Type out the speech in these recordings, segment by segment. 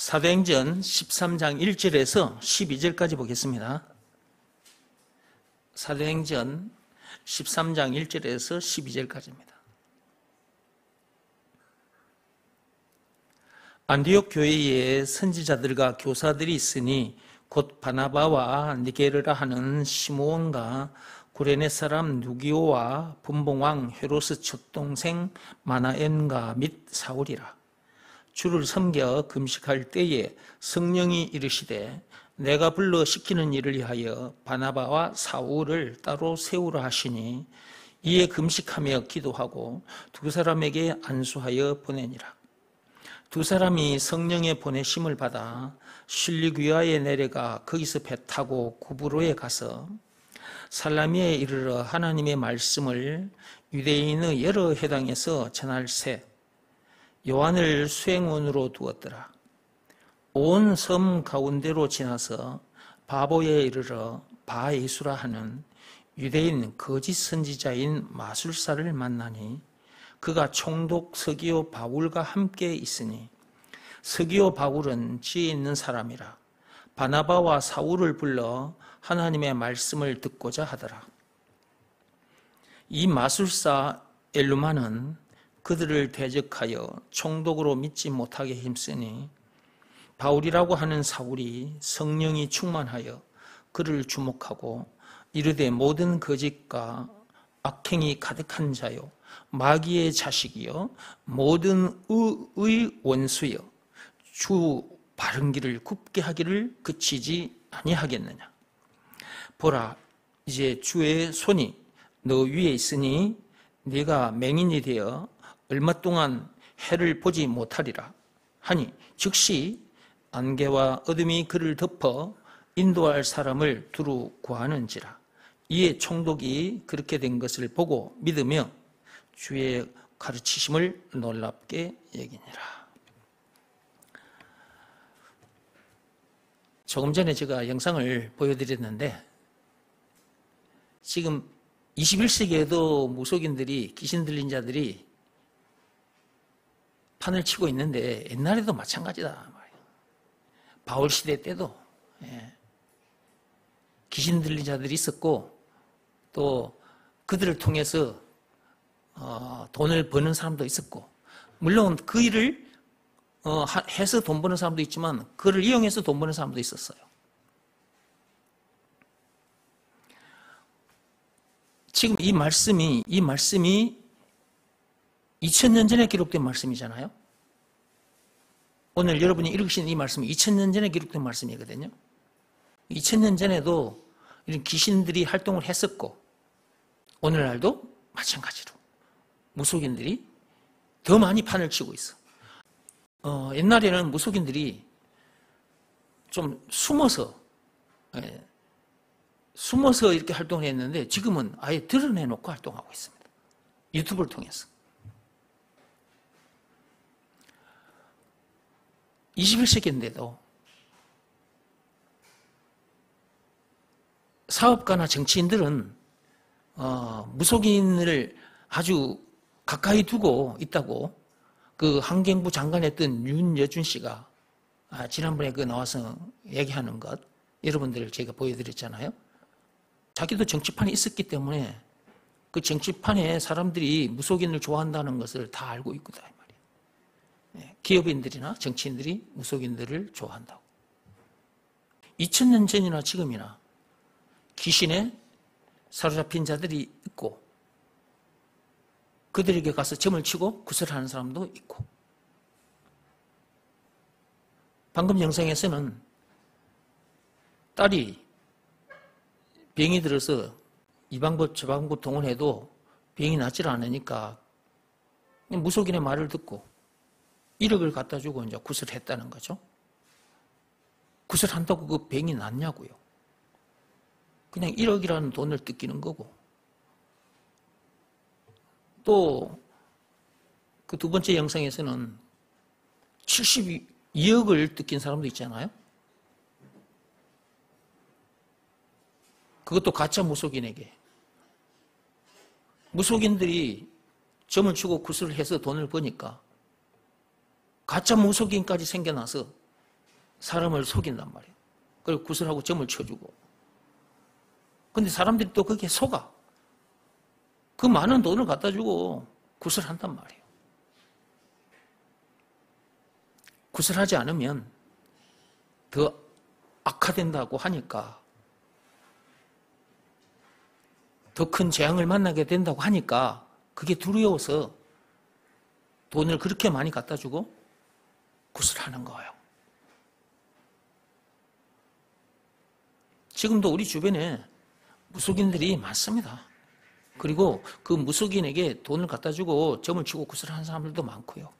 사도행전 13장 1절에서 12절까지 보겠습니다. 사도행전 13장 1절에서 12절까지입니다. 안디옥 교회에 선지자들과 교사들이 있으니 곧 바나바와 니게르라 하는 시므온과 구레네 사람 누기오와 분봉왕 헤롯의 첫 동생 마나엔과 및 사울이라. 주를 섬겨 금식할 때에 성령이 이르시되 내가 불러 시키는 일을 위하여 바나바와 사울을 따로 세우라 하시니 이에 금식하며 기도하고 두 사람에게 안수하여 보내니라. 두 사람이 성령의 보내심을 받아 실리귀아에 내려가 거기서 배 타고 구브로에 가서 살라미에 이르러 하나님의 말씀을 유대인의 여러 회당에서 전할세 요한을 수행원으로 두었더라. 온 섬 가운데로 지나서 바보에 이르러 바예수라 하는 유대인 거짓 선지자인 마술사를 만나니 그가 총독 서기오 바울과 함께 있으니 서기오 바울은 지혜 있는 사람이라. 바나바와 사울을 불러 하나님의 말씀을 듣고자 하더라. 이 마술사 엘루마는 그들을 대적하여 총독으로 믿지 못하게 힘쓰니 바울이라고 하는 사울이 성령이 충만하여 그를 주목하고 이르되 모든 거짓과 악행이 가득한 자요 마귀의 자식이요 모든 의의 원수여 주 바른 길을 굽게 하기를 그치지 아니하겠느냐. 보라, 이제 주의 손이 너 위에 있으니 네가 맹인이 되어 얼마 동안 해를 보지 못하리라 하니 즉시 안개와 어둠이 그를 덮어 인도할 사람을 두루 구하는지라. 이에 총독이 그렇게 된 것을 보고 믿으며 주의 가르치심을 놀랍게 여기니라. 조금 전에 제가 영상을 보여드렸는데 지금 21세기에도 무속인들이 귀신 들린 자들이 판을 치고 있는데 옛날에도 마찬가지다. 바울 시대 때도 귀신 들린 자들이 있었고 또 그들을 통해서 돈을 버는 사람도 있었고 물론 그 일을 해서 돈 버는 사람도 있지만 그를 이용해서 돈 버는 사람도 있었어요. 지금 이 말씀이 2000년 전에 기록된 말씀이잖아요. 오늘 여러분이 읽으신 이 말씀이 2000년 전에 기록된 말씀이거든요. 2000년 전에도 이런 귀신들이 활동을 했었고 오늘날도 마찬가지로 무속인들이 더 많이 판을 치고 있어. 옛날에는 무속인들이 좀 숨어서 이렇게 활동을 했는데 지금은 아예 드러내놓고 활동하고 있습니다. 유튜브를 통해서. 21세기인데도 사업가나 정치인들은 무속인을 아주 가까이 두고 있다고 그 환경부 장관했던 윤여준 씨가 지난번에 나와서 얘기하는 것 여러분들 제가 보여드렸잖아요. 자기도 정치판에 있었기 때문에 그 정치판에 사람들이 무속인을 좋아한다는 것을 다 알고 있거든. 기업인들이나 정치인들이 무속인들을 좋아한다고. 2000년 전이나 지금이나 귀신에 사로잡힌 자들이 있고 그들에게 가서 점을 치고 구슬하는 사람도 있고 방금 영상에서는 딸이 병이 들어서 이 방법 저 방법 동원해도 병이 낫질 않으니까 무속인의 말을 듣고 1억을 갖다 주고 이제 구슬했다는 거죠. 구슬한다고 그 병이 낫냐고요. 그냥 1억이라는 돈을 뜯기는 거고. 또 그 두 번째 영상에서는 72억을 뜯긴 사람도 있잖아요. 그것도 가짜 무속인에게. 무속인들이 점을 치고 구슬을 해서 돈을 버니까 가짜 무속인까지 생겨나서 사람을 속인단 말이에요. 그리고 구슬하고 점을 쳐주고. 근데 사람들이 또 거기에 속아. 그 많은 돈을 갖다 주고 구슬한단 말이에요. 구슬하지 않으면 더 악화된다고 하니까, 더 큰 재앙을 만나게 된다고 하니까 그게 두려워서 돈을 그렇게 많이 갖다 주고 구슬하는 거예요. 지금도 우리 주변에 무속인들이 많습니다. 그리고 그 무속인에게 돈을 갖다 주고 점을 치고 구슬하는 사람들도 많고요.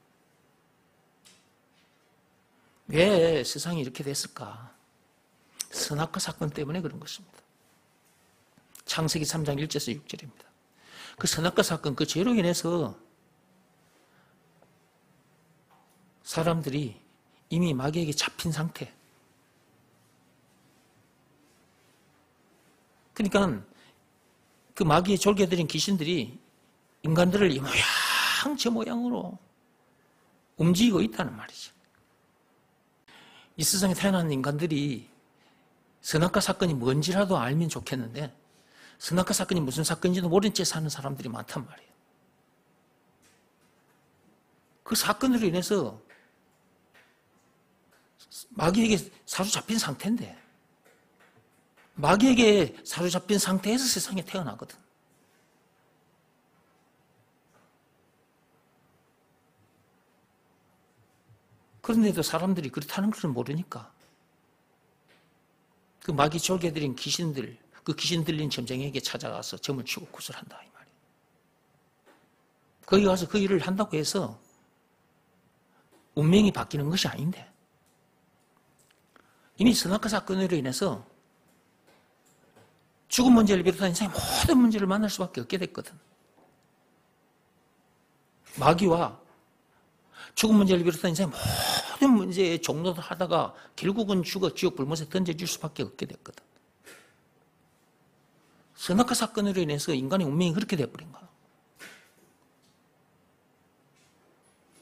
왜 세상이 이렇게 됐을까? 선악과 사건 때문에 그런 것입니다. 창세기 3장 1절에서 6절입니다. 그 선악과 사건, 그 죄로 인해서 사람들이 이미 마귀에게 잡힌 상태. 그러니까 그 마귀의 졸개들인 귀신들이 인간들을 이 모양 저 모양으로 움직이고 있다는 말이죠. 이 세상에 태어난 인간들이 선악과 사건이 뭔지라도 알면 좋겠는데, 선악과 사건이 무슨 사건인지도 모른 채 사는 사람들이 많단 말이에요. 그 사건으로 인해서 마귀에게 사로잡힌 상태인데, 마귀에게 사로잡힌 상태에서 세상에 태어나거든. 그런데도 사람들이 그렇다는 것을 모르니까 그 마귀 졸개들인 귀신들, 그 귀신 들린 점쟁이에게 찾아가서 점을 치고 구슬한다 이 말이에요. 거기 가서 그 일을 한다고 해서 운명이 바뀌는 것이 아닌데, 이미 선악과 사건으로 인해서 죽은 문제를 비롯한 인생의 모든 문제를 만날 수밖에 없게 됐거든. 마귀와 죽은 문제를 비롯한 인생의 모든 문제의 종로를 하다가 결국은 죽어 지옥 불못에 던져질 수밖에 없게 됐거든. 선악과 사건으로 인해서 인간의 운명이 그렇게 돼버린 거야.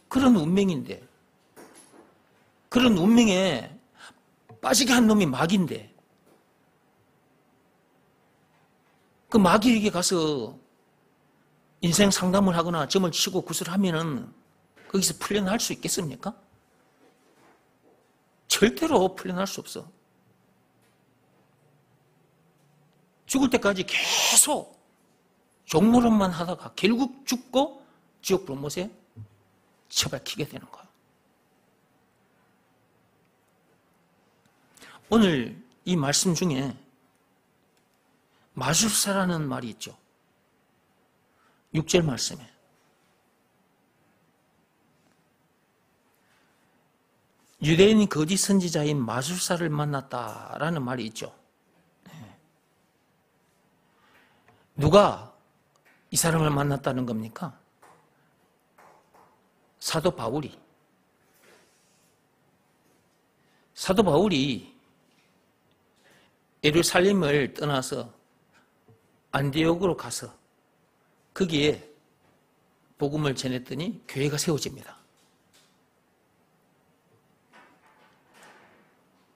그런 운명인데, 그런 운명에 빠지게 한 놈이 마귀인데, 그 마귀에게 가서 인생 상담을 하거나 점을 치고 구슬하면은 거기서 풀려날 수 있겠습니까? 절대로 풀려날 수 없어. 죽을 때까지 계속 종노릇만 하다가 결국 죽고 지옥 불못에 처박히게 되는 거야. 오늘 이 말씀 중에 마술사라는 말이 있죠. 6절 말씀에. 유대인이 거짓 선지자인 마술사를 만났다라는 말이 있죠. 누가 이 사람을 만났다는 겁니까? 사도 바울이. 사도 바울이 예루살렘을 떠나서 안디옥으로 가서 거기에 복음을 전했더니 교회가 세워집니다.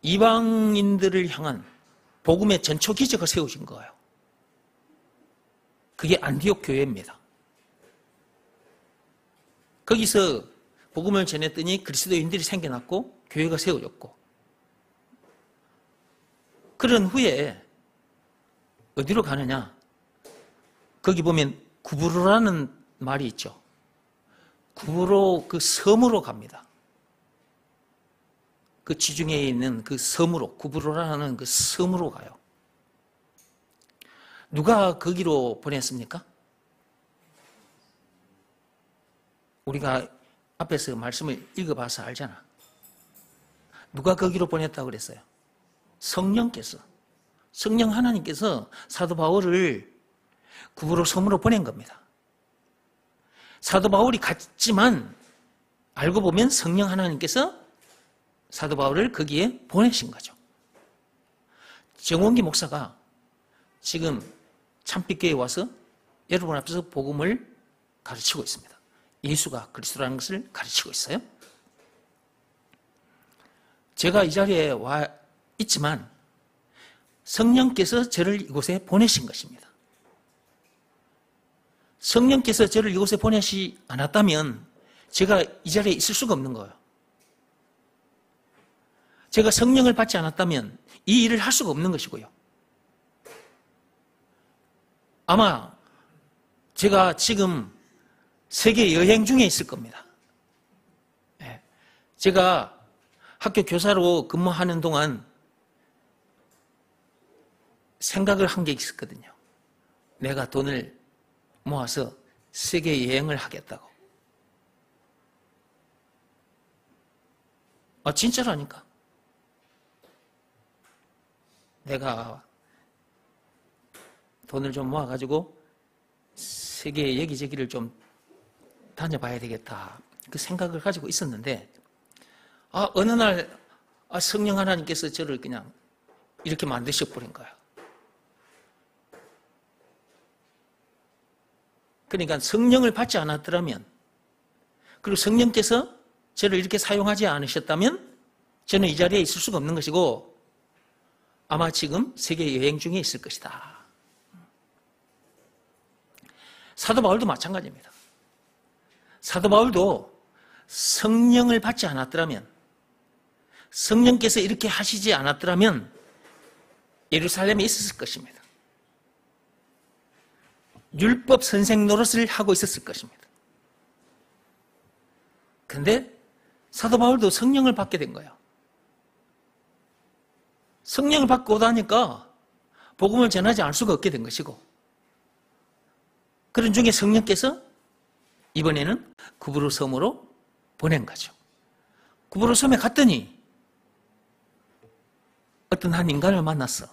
이방인들을 향한 복음의 전초 기적을 세우신 거예요. 그게 안디옥 교회입니다. 거기서 복음을 전했더니 그리스도인들이 생겨났고 교회가 세워졌고, 그런 후에 어디로 가느냐? 거기 보면 구브로라는 말이 있죠. 구브로, 그 섬으로 갑니다. 그 지중해에 있는 그 섬으로, 구브로라는 그 섬으로 가요. 누가 거기로 보냈습니까? 우리가 앞에서 말씀을 읽어봐서 알잖아. 누가 거기로 보냈다고 그랬어요? 성령께서. 성령 하나님께서 사도 바울을 구브로 섬으로 보낸 겁니다. 사도 바울이 갔지만 알고 보면 성령 하나님께서 사도 바울을 거기에 보내신 거죠. 정원기 목사가 지금 참빛교회에 와서 여러분 앞에서 복음을 가르치고 있습니다. 예수가 그리스도라는 것을 가르치고 있어요. 제가 이 자리에 와 있지만 성령께서 저를 이곳에 보내신 것입니다. 성령께서 저를 이곳에 보내시 않았다면 제가 이 자리에 있을 수가 없는 거예요. 제가 성령을 받지 않았다면 이 일을 할 수가 없는 것이고요. 아마 제가 지금 세계 여행 중에 있을 겁니다. 제가 학교 교사로 근무하는 동안 생각을 한 게 있었거든요. 내가 돈을 모아서 세계 여행을 하겠다고. 진짜라니까. 내가 돈을 좀 모아가지고 세계 여기저기를 좀 다녀봐야 되겠다. 그 생각을 가지고 있었는데, 어느 날 성령 하나님께서 저를 그냥 이렇게 만드셔버린 거야. 그러니까 성령을 받지 않았더라면, 그리고 성령께서 저를 이렇게 사용하지 않으셨다면 저는 이 자리에 있을 수가 없는 것이고 아마 지금 세계 여행 중에 있을 것이다. 사도 바울도 마찬가지입니다. 사도 바울도 성령을 받지 않았더라면, 성령께서 이렇게 하시지 않았더라면 예루살렘에 있었을 것입니다. 율법 선생 노릇을 하고 있었을 것입니다. 그런데 사도 바울도 성령을 받게 된 거예요. 성령을 받고 나니까 복음을 전하지 않을 수가 없게 된 것이고, 그런 중에 성령께서 이번에는 구브로 섬으로 보낸 거죠. 구브로 섬에 갔더니 어떤 한 인간을 만났어.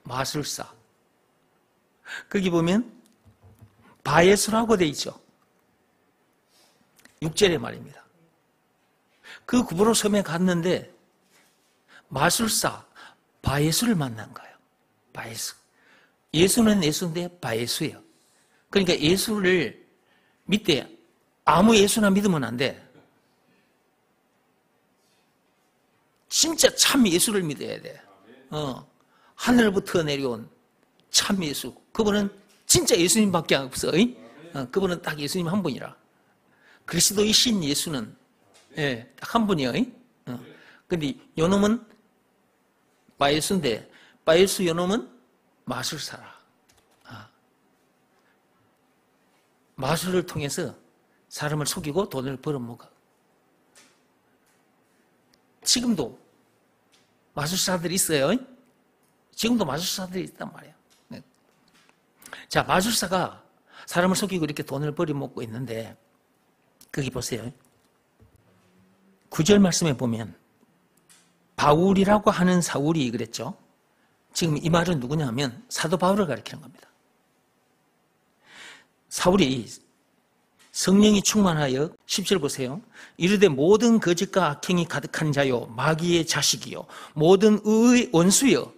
마술사. 거기 보면 바예수라고 돼 있죠. 6절에 말입니다. 그 구브로 섬에 갔는데 마술사 바예수를 만난 거예요. 바예수. 예수는 예수인데 바예수예요. 그러니까 예수를 믿되 아무 예수나 믿으면 안 돼. 진짜 참 예수를 믿어야 돼. 하늘부터 내려온 참 예수. 그분은 진짜 예수님밖에 없어. 그분은 딱 예수님 한 분이라. 그리스도이신 예수는 딱 한 분이에요. 근데 요놈은 바예수인데 바예수 요놈은 마술사라. 마술을 통해서 사람을 속이고 돈을 벌어먹어. 지금도 마술사들이 있어요. 지금도 마술사들이 있단 말이에요. 자, 마술사가 사람을 속이고 이렇게 돈을 벌어먹고 있는데, 거기 보세요. 9절 말씀에 보면 바울이라고 하는 사울이 그랬죠. 지금 이 말은 누구냐면 사도 바울을 가리키는 겁니다. 사울이 성령이 충만하여 10절 보세요. 이르되 모든 거짓과 악행이 가득한 자요 마귀의 자식이요 모든 의의 원수여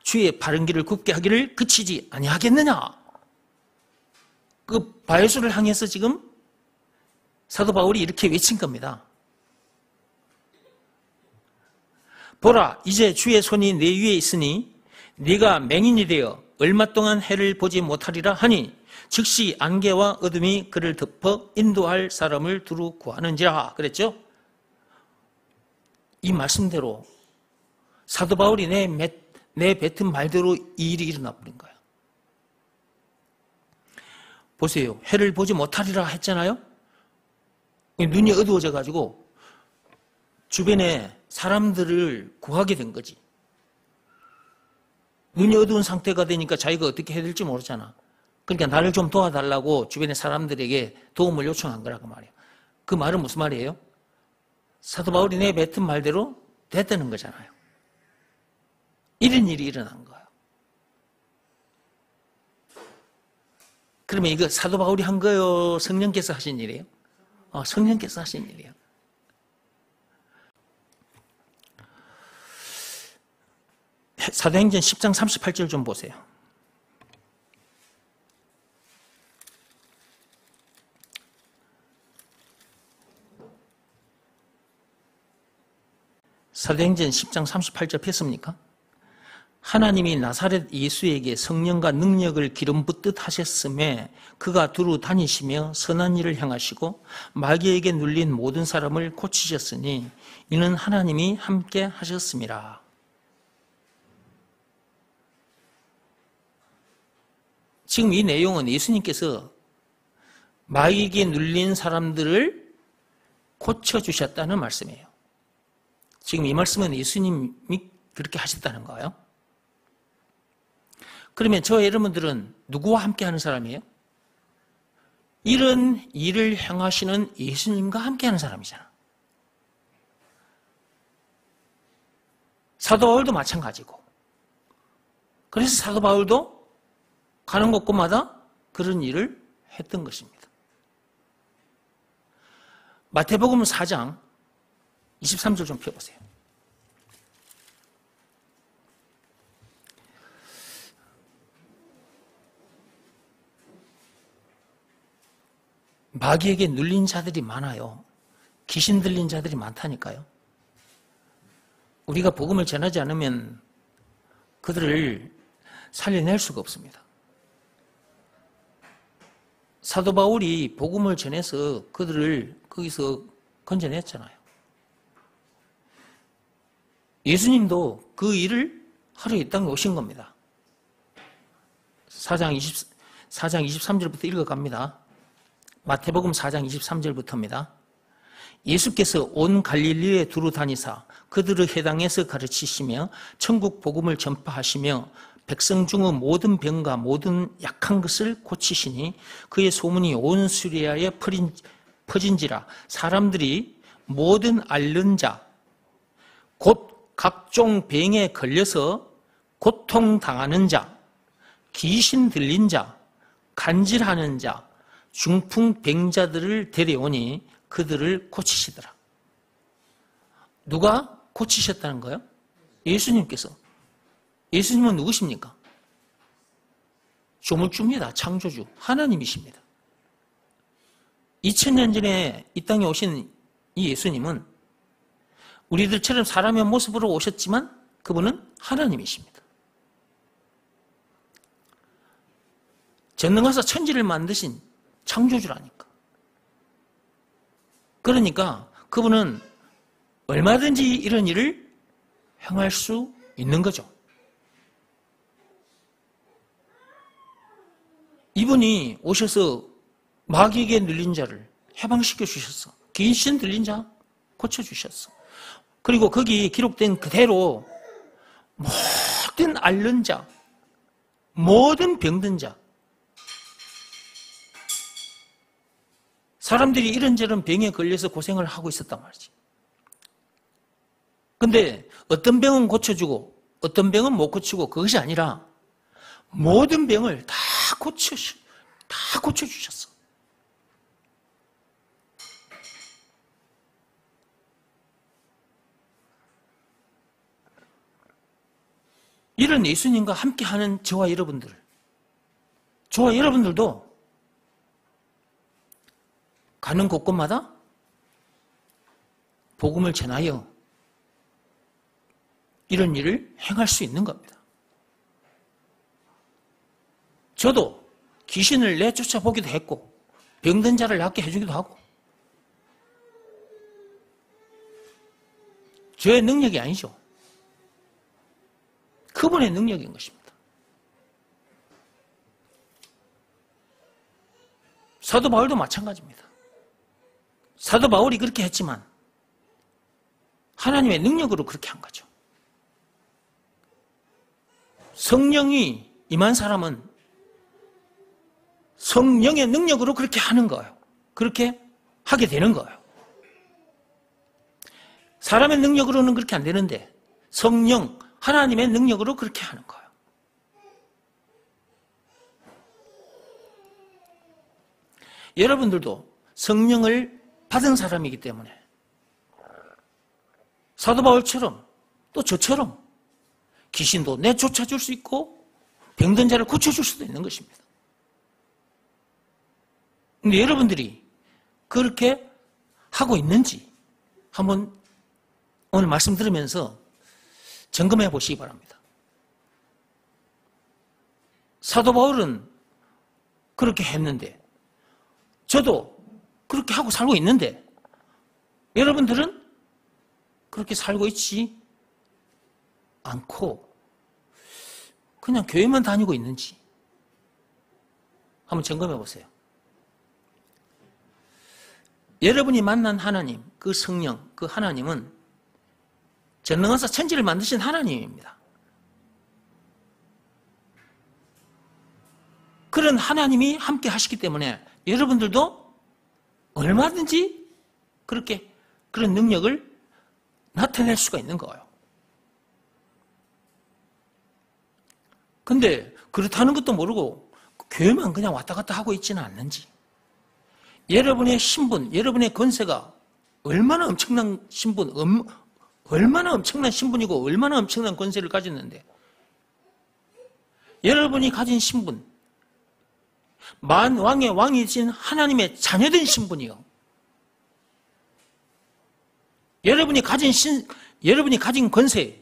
주의 바른 길을 굽게 하기를 그치지 아니하겠느냐. 그 바예수를 향해서 지금 사도 바울이 이렇게 외친 겁니다. 보라, 이제 주의 손이 내 위에 있으니 네가 맹인이 되어 얼마 동안 해를 보지 못하리라 하니 즉시 안개와 어둠이 그를 덮어 인도할 사람을 두루 구하는지라 그랬죠. 이 말씀대로 사도 바울이 내 뱉은 말대로 이 일이 일어나 버린 거예요. 보세요. 해를 보지 못하리라 했잖아요. 눈이 어두워져 가지고 주변에 사람들을 구하게 된 거지. 눈이 어두운 상태가 되니까 자기가 어떻게 해야 될지 모르잖아. 그러니까 나를 좀 도와달라고 주변의 사람들에게 도움을 요청한 거라고 말이에요. 그 말은 무슨 말이에요? 사도 바울이 내 뱉은 말대로 됐다는 거잖아요. 이런 일이 일어난 거예요. 그러면 이거 사도 바울이 한 거예요? 성령께서 하신 일이에요? 성령께서 하신 일이에요. 사도행전 10장 38절 좀 보세요. 사도행전 10장 38절 폈습니까? 하나님이 나사렛 예수에게 성령과 능력을 기름 붓듯 하셨음에 그가 두루 다니시며 선한 일을 행하시고 마귀에게 눌린 모든 사람을 고치셨으니 이는 하나님이 함께 하셨습니다. 지금 이 내용은 예수님께서 마귀에게 눌린 사람들을 고쳐주셨다는 말씀이에요. 지금 이 말씀은 예수님이 그렇게 하셨다는 거예요. 그러면 저 여러분들은 누구와 함께 하는 사람이에요? 이런 일을 행하시는 예수님과 함께 하는 사람이잖아. 사도 바울도 마찬가지고. 그래서 사도 바울도 가는 곳곳마다 그런 일을 했던 것입니다. 마태복음 4장 23절 좀 펴보세요. 마귀에게 눌린 자들이 많아요. 귀신 들린 자들이 많다니까요. 우리가 복음을 전하지 않으면 그들을 살려낼 수가 없습니다. 사도 바울이 복음을 전해서 그들을 거기서 건져냈잖아요. 예수님도 그 일을 하러 이 땅에 오신 겁니다. 4장 23절부터 읽어갑니다. 마태복음 4장 23절부터입니다. 예수께서 온 갈릴리에 두루 다니사 그들의 회당에서 가르치시며 천국 복음을 전파하시며 백성 중의 모든 병과 모든 약한 것을 고치시니 그의 소문이 온 수리아에 퍼진지라. 사람들이 모든 앓는 자 곧 각종 병에 걸려서 고통당하는 자, 귀신 들린 자, 간질하는 자, 중풍병자들을 데려오니 그들을 고치시더라. 누가 고치셨다는 거예요? 예수님께서. 예수님은 누구십니까? 조물주입니다. 창조주. 하나님이십니다. 2000년 전에 이 땅에 오신 이 예수님은 우리들처럼 사람의 모습으로 오셨지만 그분은 하나님이십니다. 전능하사 천지를 만드신 창조주라니까. 그러니까 그분은 얼마든지 이런 일을 행할 수 있는 거죠. 이분이 오셔서 마귀에게 눌린 자를 해방시켜 주셨어. 귀신 들린 자 고쳐주셨어. 그리고 거기 기록된 그대로 모든 앓는 자, 모든 병든 자, 사람들이 이런저런 병에 걸려서 고생을 하고 있었단 말이지. 근데 어떤 병은 고쳐주고 어떤 병은 못 고치고 그것이 아니라 모든 병을 다 고쳐주셨어. 이런 예수님과 함께하는 저와 여러분들도 가는 곳곳마다 복음을 전하여 이런 일을 행할 수 있는 겁니다. 저도 귀신을 내쫓아 보기도 했고 병든 자를 낫게 해주기도 하고 저의 능력이 아니죠. 그분의 능력인 것입니다. 사도 바울도 마찬가지입니다. 사도 바울이 그렇게 했지만 하나님의 능력으로 그렇게 한 거죠. 성령이 임한 사람은 성령의 능력으로 그렇게 하는 거예요. 그렇게 하게 되는 거예요. 사람의 능력으로는 그렇게 안 되는데 성령, 하나님의 능력으로 그렇게 하는 거예요. 여러분들도 성령을 받은 사람이기 때문에 사도 바울처럼 또 저처럼 귀신도 내쫓아줄 수 있고 병든 자를 고쳐줄 수도 있는 것입니다. 근데 여러분들이 그렇게 하고 있는지 한번 오늘 말씀 들으면서 점검해 보시기 바랍니다. 사도 바울은 그렇게 했는데, 저도 그렇게 하고 살고 있는데, 여러분들은 그렇게 살고 있지 않고 그냥 교회만 다니고 있는지 한번 점검해 보세요. 여러분이 만난 하나님, 그 성령, 그 하나님은 전능하사 천지를 만드신 하나님입니다. 그런 하나님이 함께 하시기 때문에 여러분들도 얼마든지 그렇게 그런 능력을 나타낼 수가 있는 거예요. 근데 그렇다는 것도 모르고 교회만 그냥 왔다 갔다 하고 있지는 않는지, 여러분의 신분, 여러분의 권세가 얼마나 엄청난 신분, 얼마나 엄청난 신분이고 얼마나 엄청난 권세를 가졌는데, 여러분이 가진 신분, 만왕의 왕이신 하나님의 자녀된 신분이요. 여러분이 가진 권세,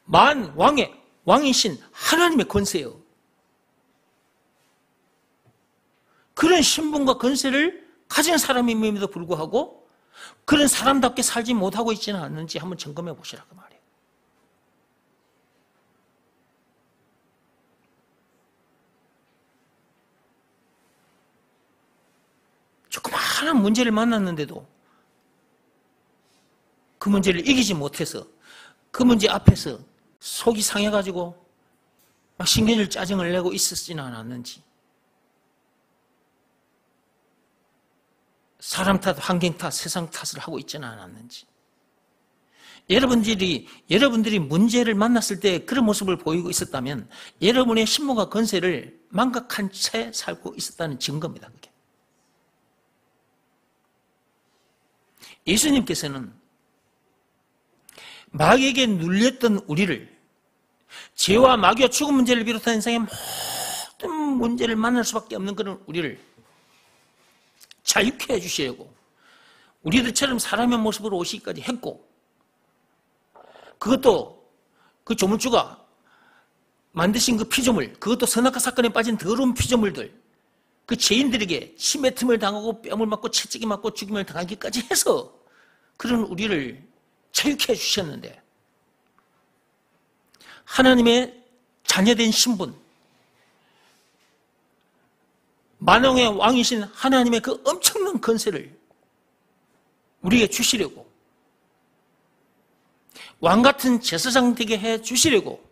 만왕의 왕이신 하나님의 권세요. 그런 신분과 권세를 가진 사람임에도 불구하고 그런 사람답게 살지 못하고 있지는 않는지 한번 점검해 보시라고 말이에요. 조그마한 문제를 만났는데도 그 문제를 이기지 못해서 그 문제 앞에서 속이 상해가지고 막 신경질 짜증을 내고 있었지는 않았는지, 사람 탓, 환경 탓, 세상 탓을 하고 있지는 않았는지, 여러분들이 문제를 만났을 때 그런 모습을 보이고 있었다면 여러분의 신분과 권세를 망각한 채 살고 있었다는 증거입니다. 그게. 예수님께서는 마귀에게 눌렸던 우리를, 죄와 마귀와 죽음 문제를 비롯한 인생의 모든 문제를 만날 수밖에 없는 그런 우리를 자유케 해주시려고 우리들처럼 사람의 모습으로 오시기까지 했고, 그것도 그 조물주가 만드신 그 피조물, 그것도 선악과 사건에 빠진 더러운 피조물들, 그 죄인들에게 침의 틈을 당하고 뺨을 맞고 채찍이 맞고 죽임을 당하기까지 해서 그런 우리를 자유케 해주셨는데, 하나님의 자녀된 신분, 만왕의 왕이신 하나님의 그 엄청난 권세를 우리에게 주시려고, 왕같은 제사장 되게 해 주시려고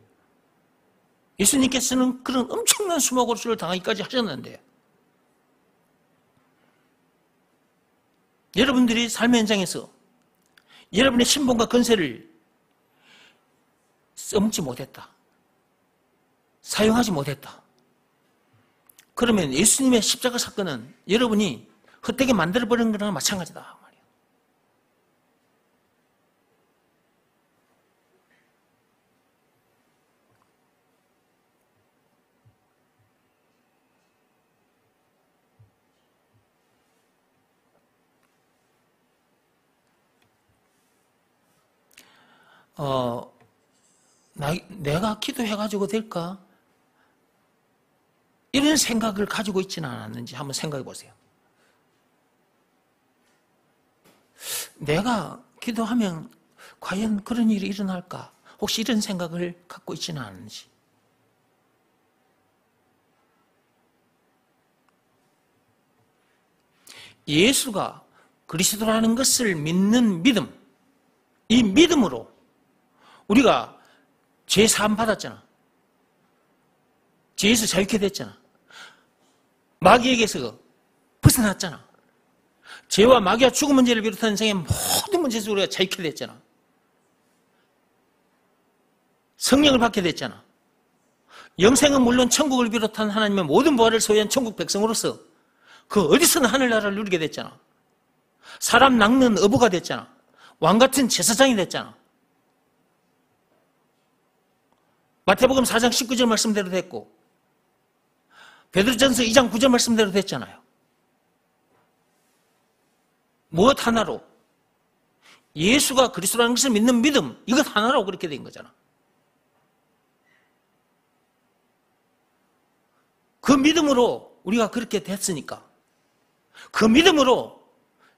예수님께서는 그런 엄청난 수모고초를 당하기까지 하셨는데, 여러분들이 삶의 현장에서 여러분의 신분과 권세를 써먹지 못했다, 사용하지 못했다, 그러면 예수님의 십자가 사건은 여러분이 헛되게 만들어버린 거랑 마찬가지다 말이에요. 내가 기도해가지고 될까? 이런 생각을 가지고 있지는 않았는지 한번 생각해 보세요. 내가 기도하면 과연 그런 일이 일어날까? 혹시 이런 생각을 갖고 있지는 않은지. 예수가 그리스도라는 것을 믿는 믿음, 이 믿음으로 우리가 죄 사함 받았잖아. 죄에서 자유케 됐잖아. 마귀에게서 벗어났잖아. 죄와 마귀와 죽음 문제를 비롯한 인생의 모든 문제에서 우리가 자유케 됐잖아. 성령을 받게 됐잖아. 영생은 물론 천국을 비롯한 하나님의 모든 부활을 소유한 천국 백성으로서 그 어디서나 하늘나라를 누리게 됐잖아. 사람 낚는 어부가 됐잖아. 왕같은 제사장이 됐잖아. 마태복음 4장 19절 말씀대로 됐고, 베드로전서 2장 9절 말씀대로 됐잖아요. 무엇 하나로 예수가 그리스도라는 것을 믿는 믿음, 이것 하나로 그렇게 된 거잖아. 그 믿음으로 우리가 그렇게 됐으니까 그 믿음으로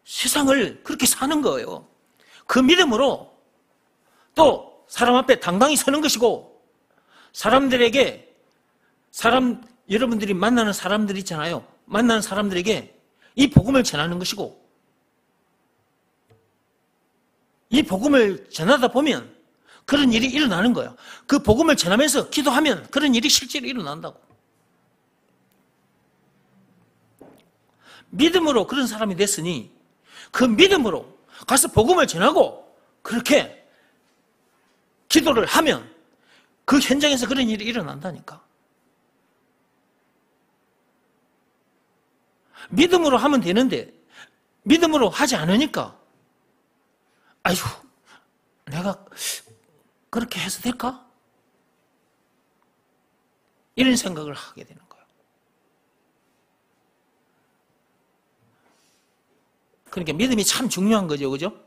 세상을 그렇게 사는 거예요. 그 믿음으로 또 사람 앞에 당당히 서는 것이고 여러분들이 만나는 사람들 있잖아요. 만나는 사람들에게 이 복음을 전하는 것이고 이 복음을 전하다 보면 그런 일이 일어나는 거예요. 그 복음을 전하면서 기도하면 그런 일이 실제로 일어난다고. 믿음으로 그런 사람이 됐으니 그 믿음으로 가서 복음을 전하고 그렇게 기도를 하면 그 현장에서 그런 일이 일어난다니까. 믿음으로 하면 되는데 믿음으로 하지 않으니까 아휴, 내가 그렇게 해서 될까? 이런 생각을 하게 되는 거예요. 그러니까 믿음이 참 중요한 거죠, 그죠?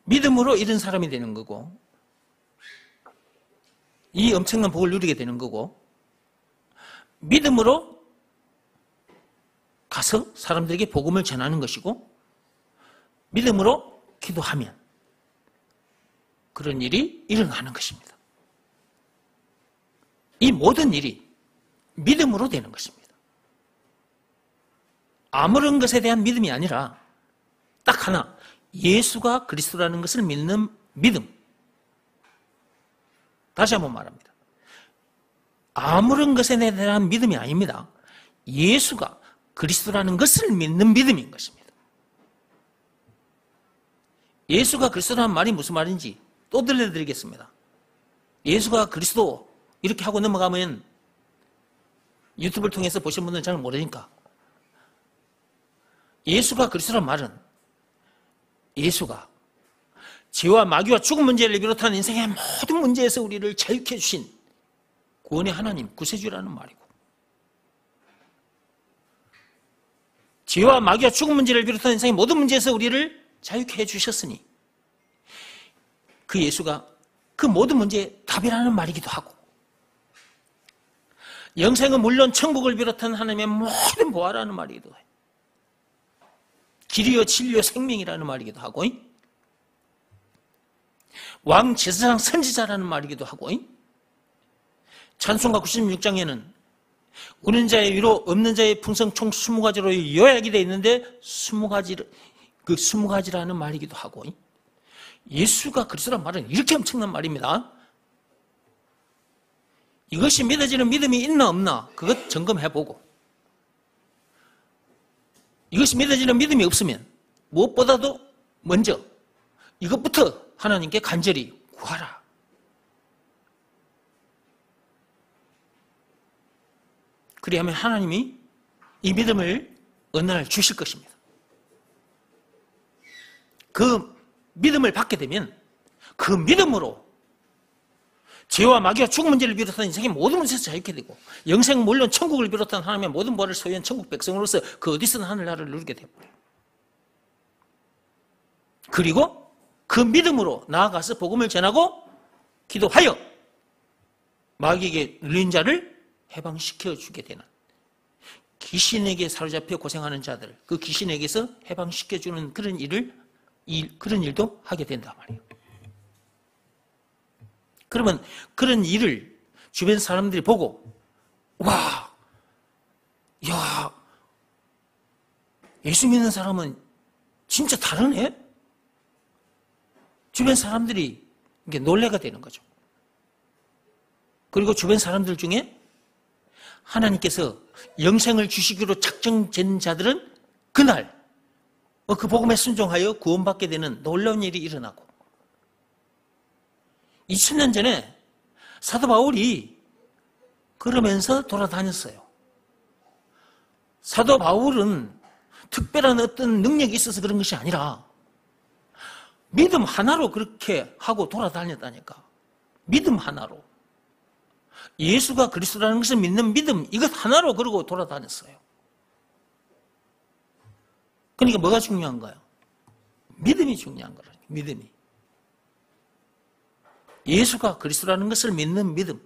믿음으로 이런 사람이 되는 거고, 이 엄청난 복을 누리게 되는 거고, 믿음으로 가서 사람들에게 복음을 전하는 것이고, 믿음으로 기도하면 그런 일이 일어나는 것입니다. 이 모든 일이 믿음으로 되는 것입니다. 아무런 것에 대한 믿음이 아니라 딱 하나, 예수가 그리스도라는 것을 믿는 믿음. 다시 한번 말합니다. 아무런 것에 대한 믿음이 아닙니다. 예수가 그리스도라는 것을 믿는 믿음인 것입니다. 예수가 그리스도라는 말이 무슨 말인지 또 들려드리겠습니다. 예수가 그리스도 이렇게 하고 넘어가면 유튜브를 통해서 보신 분들은 잘 모르니까, 예수가 그리스도라는 말은 예수가 죄와 마귀와 죽음 문제를 비롯한 인생의 모든 문제에서 우리를 자유케 해주신 구원의 하나님, 구세주라는 말이고, 죄와 마귀와 죽음 문제를 비롯한 인생의 모든 문제에서 우리를 자유케 해주셨으니 그 예수가 그 모든 문제의 답이라는 말이기도 하고, 영생은 물론 천국을 비롯한 하나님의 모든 보화라는 말이기도 해요. 길이요 진리요 생명이라는 말이기도 하고, 왕 제사장 선지자라는 말이기도 하고, 찬송가 96장에는 우는 자의 위로 없는 자의 풍성 총 20가지로 요약이 되어 있는데 20가지라는 말이기도 하고, 예수가 그리스도란 말은 이렇게 엄청난 말입니다. 이것이 믿어지는 믿음이 있나 없나 그것 점검해보고, 이것이 믿어지는 믿음이 없으면 무엇보다도 먼저 이것부터 하나님께 간절히 구하라. 그리하면 하나님이 이 믿음을 어느 날 주실 것입니다. 그 믿음을 받게 되면 그 믿음으로 죄와 마귀와 죽음 문제를 비롯한 인생의 모든 문제에서 자유케 되고, 영생 물론 천국을 비롯한 하나님의 모든 보화를 소유한 천국 백성으로서 그 어디서든 하늘나라를 누리게 되버려요. 그리고 그 믿음으로 나아가서 복음을 전하고 기도하여 마귀에게 눌린 자를 해방시켜 주게 되는, 귀신에게 사로잡혀 고생하는 자들, 그 귀신에게서 해방시켜 주는 그런 일도 하게 된단 말이에요. 그러면 그런 일을 주변 사람들이 보고, 와, 야, 예수 믿는 사람은 진짜 다르네? 주변 사람들이 이게 놀래가 되는 거죠. 그리고 주변 사람들 중에 하나님께서 영생을 주시기로 작정된 자들은 그날 그 복음에 순종하여 구원받게 되는 놀라운 일이 일어나고, 2000년 전에 사도 바울이 그러면서 돌아다녔어요. 사도 바울은 특별한 어떤 능력이 있어서 그런 것이 아니라 믿음 하나로 그렇게 하고 돌아다녔다니까. 믿음 하나로. 예수가 그리스도라는 것을 믿는 믿음, 이것 하나로 그러고 돌아다녔어요. 그러니까 뭐가 중요한가요? 믿음이 중요한 거라니까. 믿음이. 예수가 그리스도라는 것을 믿는 믿음.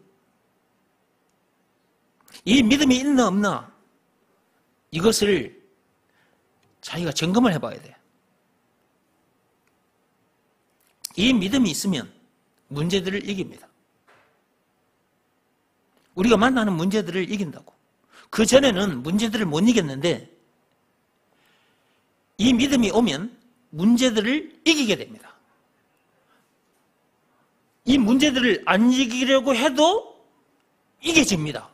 이 믿음이 있나 없나 이것을 자기가 점검을 해봐야 돼. 이 믿음이 있으면 문제들을 이깁니다. 우리가 만나는 문제들을 이긴다고. 그전에는 문제들을 못 이겼는데 이 믿음이 오면 문제들을 이기게 됩니다. 이 문제들을 안 이기려고 해도 이겨집니다.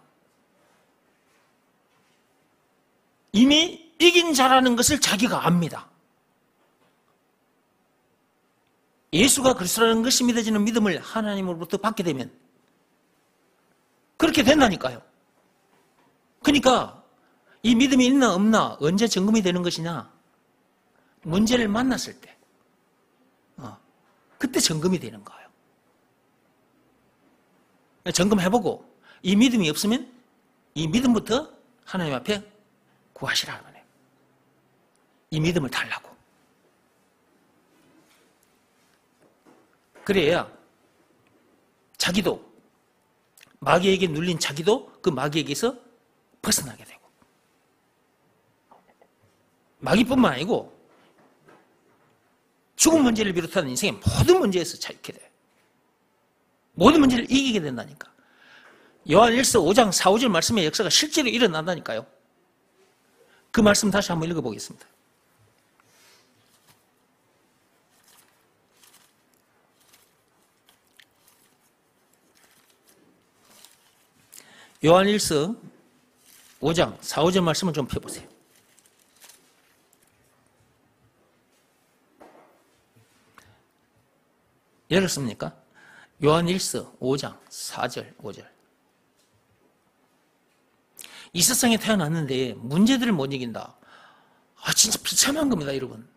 이미 이긴 자라는 것을 자기가 압니다. 예수가 그리스도라는 것이 믿어지는 믿음을 하나님으로부터 받게 되면 그렇게 된다니까요. 그러니까 이 믿음이 있나 없나 언제 점검이 되는 것이냐? 문제를 만났을 때 그때 점검이 되는 거예요. 점검해보고 이 믿음이 없으면 이 믿음부터 하나님 앞에 구하시라는 거예요. 이 믿음을 달라고. 그래야 자기도 마귀에게 눌린 자기도 그 마귀에게서 벗어나게 되고 마귀뿐만 아니고 죽은 문제를 비롯한 인생의 모든 문제에서 자유케 돼요. 모든 문제를 이기게 된다니까. 요한일서 5장 4, 5절 말씀의 역사가 실제로 일어난다니까요. 그 말씀 다시 한번 읽어보겠습니다. 요한일서 5장 4, 5절 말씀을 좀 펴보세요. 열었습니까? 요한일서 5장 4절 5절. 이 세상에 태어났는데 문제들을 못 이긴다. 진짜 비참한 겁니다, 여러분.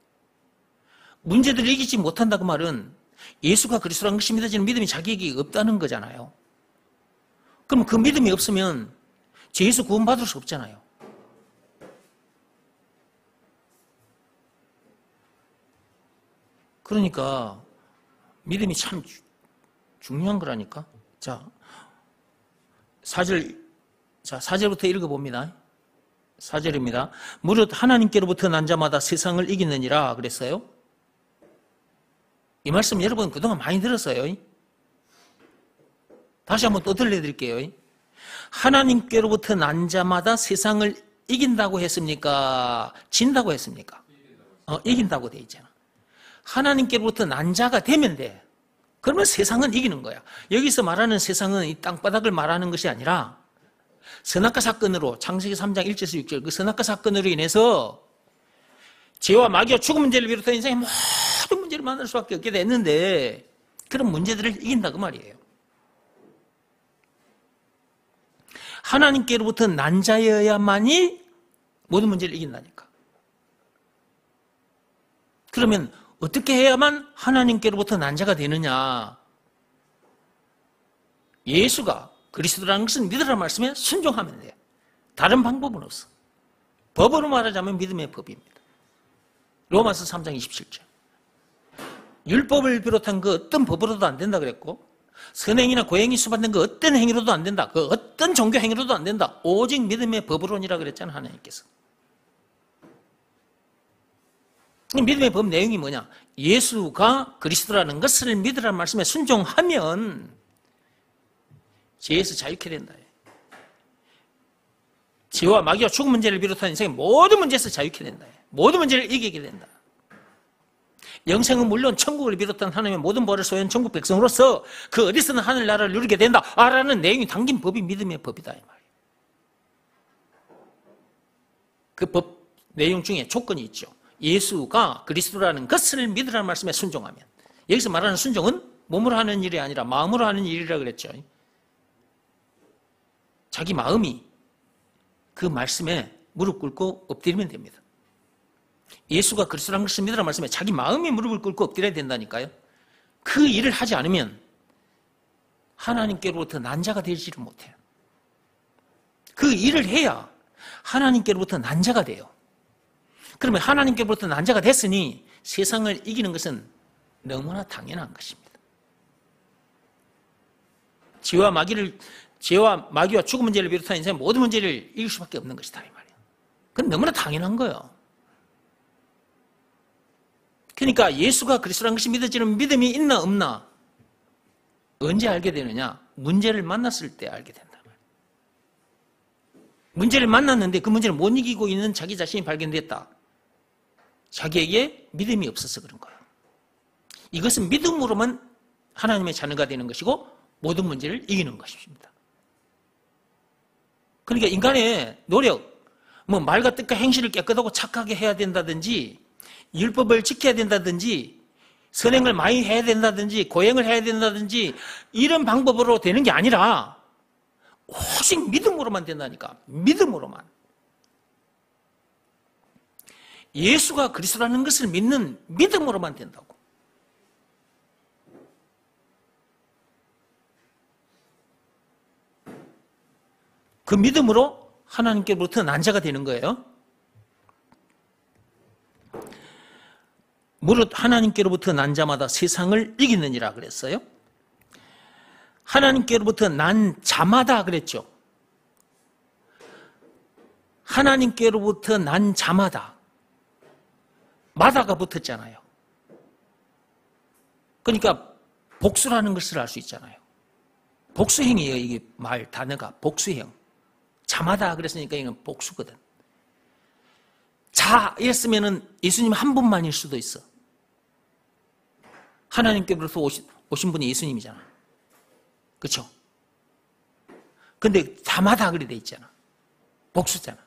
문제들을 이기지 못한다 그 말은 예수가 그리스도라는 것이 믿어지는 믿음이 자기에게 없다는 거잖아요. 그럼 그 믿음이 없으면 죄에서 구원받을 수 없잖아요. 그러니까 믿음이 참 중요한 거라니까. 자, 4절부터 읽어봅니다. 4절입니다. 무릇 하나님께로부터 난 자마다 세상을 이기느니라 그랬어요. 이 말씀 여러분 그동안 많이 들었어요. 다시 한번 또 들려드릴게요. 하나님께로부터 난 자마다 세상을 이긴다고 했습니까? 진다고 했습니까? 이긴다고 돼 있잖아. 하나님께로부터 난 자가 되면 돼. 그러면 세상은 이기는 거야. 여기서 말하는 세상은 이 땅바닥을 말하는 것이 아니라 선악과 사건으로 창세기 3장 1절에서 6절 그 선악과 사건으로 인해서 죄와 마귀와 죽음 문제를 비롯한 인생의 모든 문제를 만날 수밖에 없게 됐는데 그런 문제들을 이긴다 그 말이에요. 하나님께로부터 난 자여야만이 모든 문제를 이긴다니까. 그러면 어떻게 해야만 하나님께로부터 난 자가 되느냐? 예수가 그리스도라는 것은 믿으라는 말씀에 순종하면 돼요. 다른 방법은 없어. 법으로 말하자면 믿음의 법입니다. 로마서 3장 27절. 율법을 비롯한 그 어떤 법으로도 안 된다 그랬고 선행이나 고행이 수반된 그 어떤 행위로도 안 된다. 그 어떤 종교 행위로도 안 된다. 오직 믿음의 법으로니라 그랬잖아요. 하나님께서. 믿음의 법 내용이 뭐냐? 예수가 그리스도라는 것을 믿으라는 말씀에 순종하면 죄에서 자유케 된다. 죄와 마귀와 죽음 문제를 비롯한 인생의 모든 문제에서 자유케 된다. 모든 문제를 이기게 된다. 영생은 물론 천국을 비롯한 하나님의 모든 벌을 소유한 천국 백성으로서 그 어디서는 하늘나라를 누리게 된다. 라는 내용이 담긴 법이 믿음의 법이다. 이 말이에요. 그 법 내용 중에 조건이 있죠. 예수가 그리스도라는 것을 믿으라는 말씀에 순종하면. 여기서 말하는 순종은 몸으로 하는 일이 아니라 마음으로 하는 일이라 그랬죠. 자기 마음이 그 말씀에 무릎 꿇고 엎드리면 됩니다. 예수가 그리스도라는 것을 믿으라는 말씀에 자기 마음이 무릎을 꿇고 엎드려야 된다니까요. 그 일을 하지 않으면 하나님께로부터 난 자가 되지를 못해요. 그 일을 해야 하나님께로부터 난 자가 돼요. 그러면 하나님께로부터 난 자가 됐으니 세상을 이기는 것은 너무나 당연한 것입니다. 죄와 마귀와 죽음 문제를 비롯한 인생의 모든 문제를 이길 수밖에 없는 것이다, 이 말이에요. 그건 너무나 당연한 거예요. 그러니까 예수가 그리스도라는 것이 믿어지는 믿음이 있나 없나 언제 알게 되느냐? 문제를 만났을 때 알게 된다. 문제를 만났는데 그 문제를 못 이기고 있는 자기 자신이 발견됐다. 자기에게 믿음이 없어서 그런 거예요. 이것은 믿음으로만 하나님의 자녀가 되는 것이고 모든 문제를 이기는 것입니다. 그러니까 인간의 노력, 말과 뜻과 행실을 깨끗하고 착하게 해야 된다든지 율법을 지켜야 된다든지 선행을 많이 해야 된다든지 고행을 해야 된다든지 이런 방법으로 되는 게 아니라 오직 믿음으로만 된다니까. 믿음으로만. 예수가 그리스도라는 것을 믿는 믿음으로만 된다고. 그 믿음으로 하나님께로부터 난 자가 되는 거예요. 무릇 하나님께로부터 난 자마다 세상을 이기느니라 그랬어요. 하나님께로부터 난 자마다 그랬죠. 하나님께로부터 난 자마다. 마다가 붙었잖아요. 그러니까 복수라는 것을 알 수 있잖아요. 복수행이에요. 이게 단어가 복수행. 자마다 그랬으니까 이건 복수거든. 자 이랬으면은 예수님 한 분만일 수도 있어. 하나님께로부터 오신 분이 예수님이잖아. 그렇죠? 근데 자마다 그리 돼 있잖아. 복수잖아.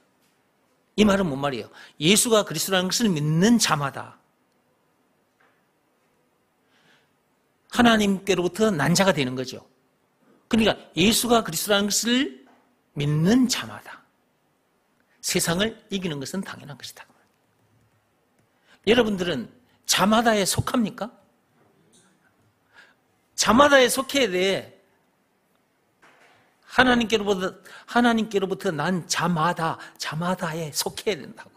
이 말은 뭔 말이에요? 예수가 그리스도라는 것을 믿는 자마다 하나님께로부터 난 자가 되는 거죠. 그러니까 예수가 그리스도라는 것을 믿는 자마다 세상을 이기는 것은 당연한 것이다. 여러분들은 자마다에 속합니까? 자마다에 속해야 돼. 하나님께로부터 난 자마다에 속해야 된다고.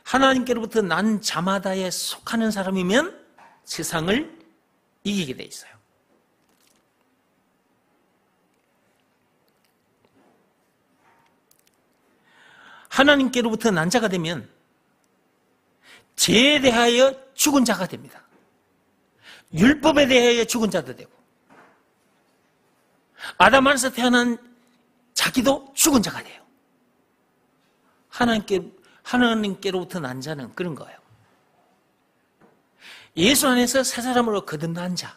하나님께로부터 난 자마다에 속하는 사람이면 세상을 이기게 돼 있어요. 하나님께로부터 난 자가 되면 죄에 대하여 죽은 자가 됩니다. 율법에 대하여 죽은 자도 되고 아담 안에서 태어난 자기도 죽은 자가 돼요. 하나님께로부터 난 자는 그런 거예요. 예수 안에서 새 사람으로 거듭난 자.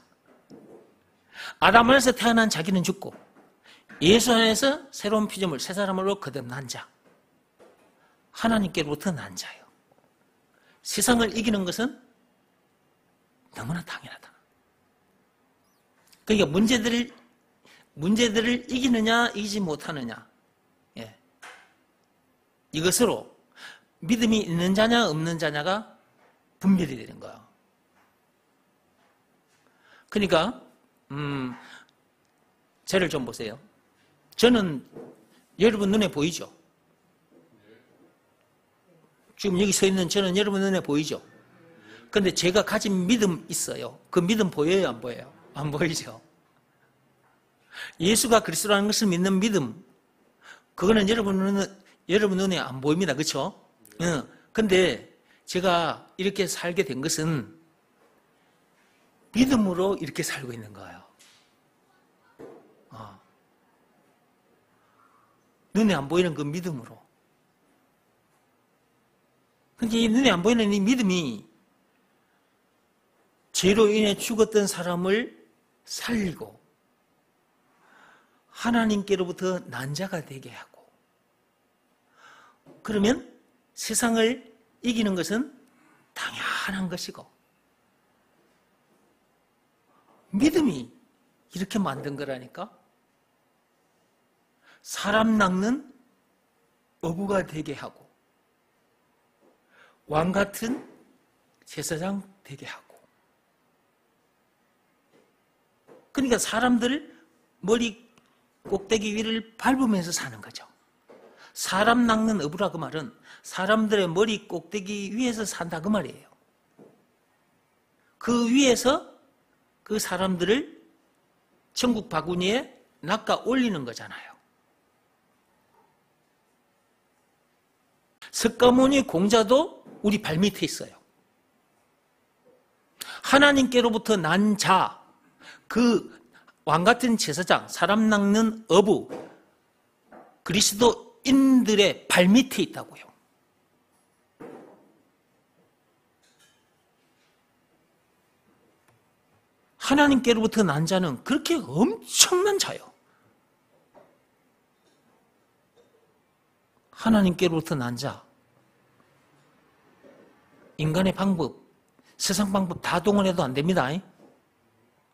아담 안에서 태어난 자기는 죽고 예수 안에서 새로운 피조물 새 사람으로 거듭난 자. 하나님께로부터 난 자예요. 세상을 이기는 것은 너무나 당연하다. 그러니까 문제들을 이기느냐 이기지 못하느냐, 이것으로 믿음이 있는 자냐 없는 자냐가 분별이 되는 거예요. 그러니까 저를 좀 보세요. 저는 여러분 눈에 보이죠? 지금 여기 서 있는 저는 여러분 눈에 보이죠? 그런데 제가 가진 믿음 있어요. 그 믿음 보여요, 안 보여요? 안 보이죠? 예수가 그리스도라는 것을 믿는 믿음, 그거는 여러분 눈에 안 보입니다. 그렇죠? 근데 제가 이렇게 살게 된 것은 믿음으로 이렇게 살고 있는 거예요. 눈에 안 보이는 그 믿음으로. 근데 이 눈에 안 보이는 이 믿음이 죄로 인해 죽었던 사람을 살리고 하나님께로부터 난 자가 되게 하고, 그러면 세상을 이기는 것은 당연한 것이고, 믿음이 이렇게 만든 거라니까. 사람 낚는 어부가 되게 하고 왕 같은 제사장 되게 하고, 그러니까 사람들 머리 꼭대기 위를 밟으면서 사는 거죠. 사람 낚는 어부라 그 말은 사람들의 머리 꼭대기 위에서 산다 그 말이에요. 그 위에서 그 사람들을 천국 바구니에 낚아 올리는 거잖아요. 석가모니 공자도 우리 발밑에 있어요. 하나님께로부터 난 자, 그 왕같은 제사장, 사람 낚는 어부, 그리스도인들의 발밑에 있다고요. 하나님께로부터 난 자는 그렇게 엄청난 자요. 하나님께로부터 난 자. 인간의 방법, 세상 방법 다 동원해도 안 됩니다.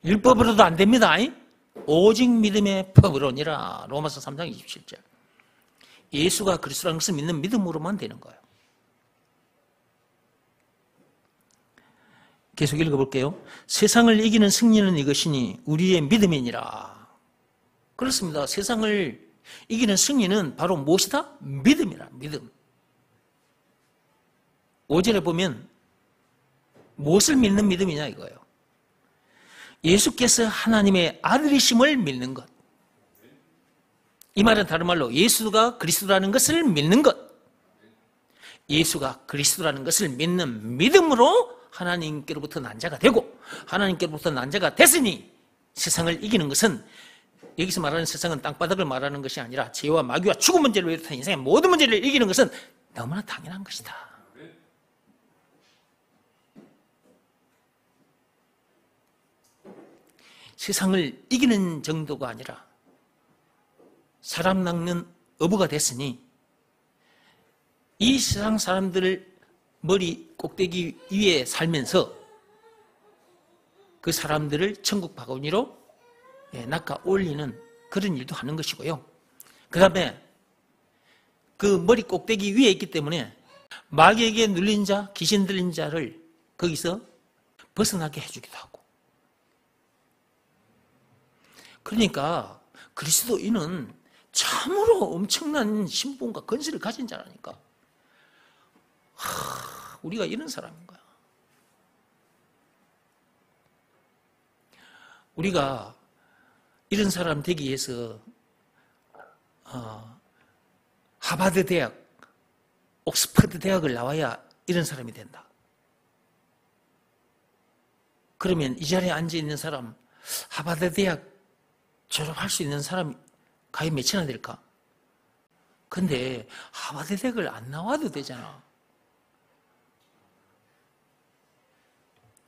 율법으로도 안 됩니다. 오직 믿음의 법으로니라. 로마서 3장 27절. 예수가 그리스도라는 것을 믿는 믿음으로만 되는 거예요. 계속 읽어볼게요. 세상을 이기는 승리는 이것이니 우리의 믿음이니라. 그렇습니다. 세상을 이기는 승리는 바로 무엇이다? 믿음이라. 믿음. 5절에 보면 무엇을 믿는 믿음이냐 이거예요. 예수께서 하나님의 아들이심을 믿는 것. 이 말은 다른 말로 예수가 그리스도라는 것을 믿는 것. 예수가 그리스도라는 것을 믿는 믿음으로 하나님께로부터 난 자가 되고, 하나님께로부터 난 자가 됐으니 세상을 이기는 것은, 여기서 말하는 세상은 땅바닥을 말하는 것이 아니라 죄와 마귀와 죽은 문제를 비롯한 인생의 모든 문제를 이기는 것은 너무나 당연한 것이다. 세상을 이기는 정도가 아니라 사람 낚는 어부가 됐으니 이 세상 사람들을 머리 꼭대기 위에 살면서 그 사람들을 천국 바구니로 낚아 올리는 그런 일도 하는 것이고요. 그 다음에 그 머리 꼭대기 위에 있기 때문에 마귀에게 눌린 자, 귀신 들린 자를 거기서 벗어나게 해주기도 하고. 그러니까 그리스도인은 참으로 엄청난 신분과 권세를 가진 자라니까. 우리가 이런 사람인 거야. 우리가 이런 사람 되기 위해서 하버드 대학, 옥스퍼드 대학을 나와야 이런 사람이 된다. 그러면 이 자리에 앉아 있는 사람, 하버드 대학 졸업할 수 있는 사람이 과연 몇이나 될까? 근데 하버드 대학을 안 나와도 되잖아.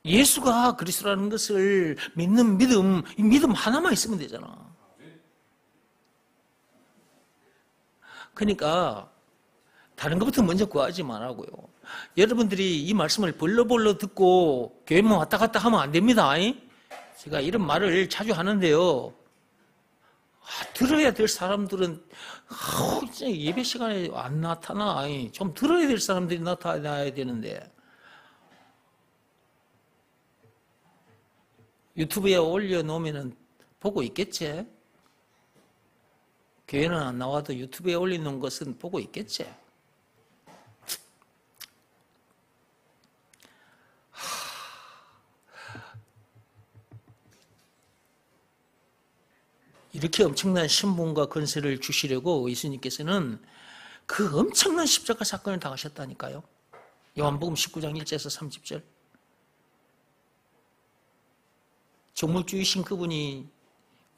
예수가 그리스도라는 것을 믿는 믿음, 이 믿음 하나만 있으면 되잖아. 그러니까 다른 것부터 먼저 구하지 말라고요. 여러분들이 이 말씀을 벌러벌러 듣고 교회만 왔다 갔다 하면 안 됩니다. 제가 이런 말을 자주 하는데요. 들어야 될 사람들은 진짜 예배 시간에 안 나타나. 좀 들어야 될 사람들이 나타나야 되는데 유튜브에 올려놓으면 보고 있겠지? 교회는 안 나와도 유튜브에 올려놓은 것은 보고 있겠지? 이렇게 엄청난 신분과 권세를 주시려고 예수님께서는 그 엄청난 십자가 사건을 당하셨다니까요. 요한복음 19장 1절에서 30절. 정물주이신 그분이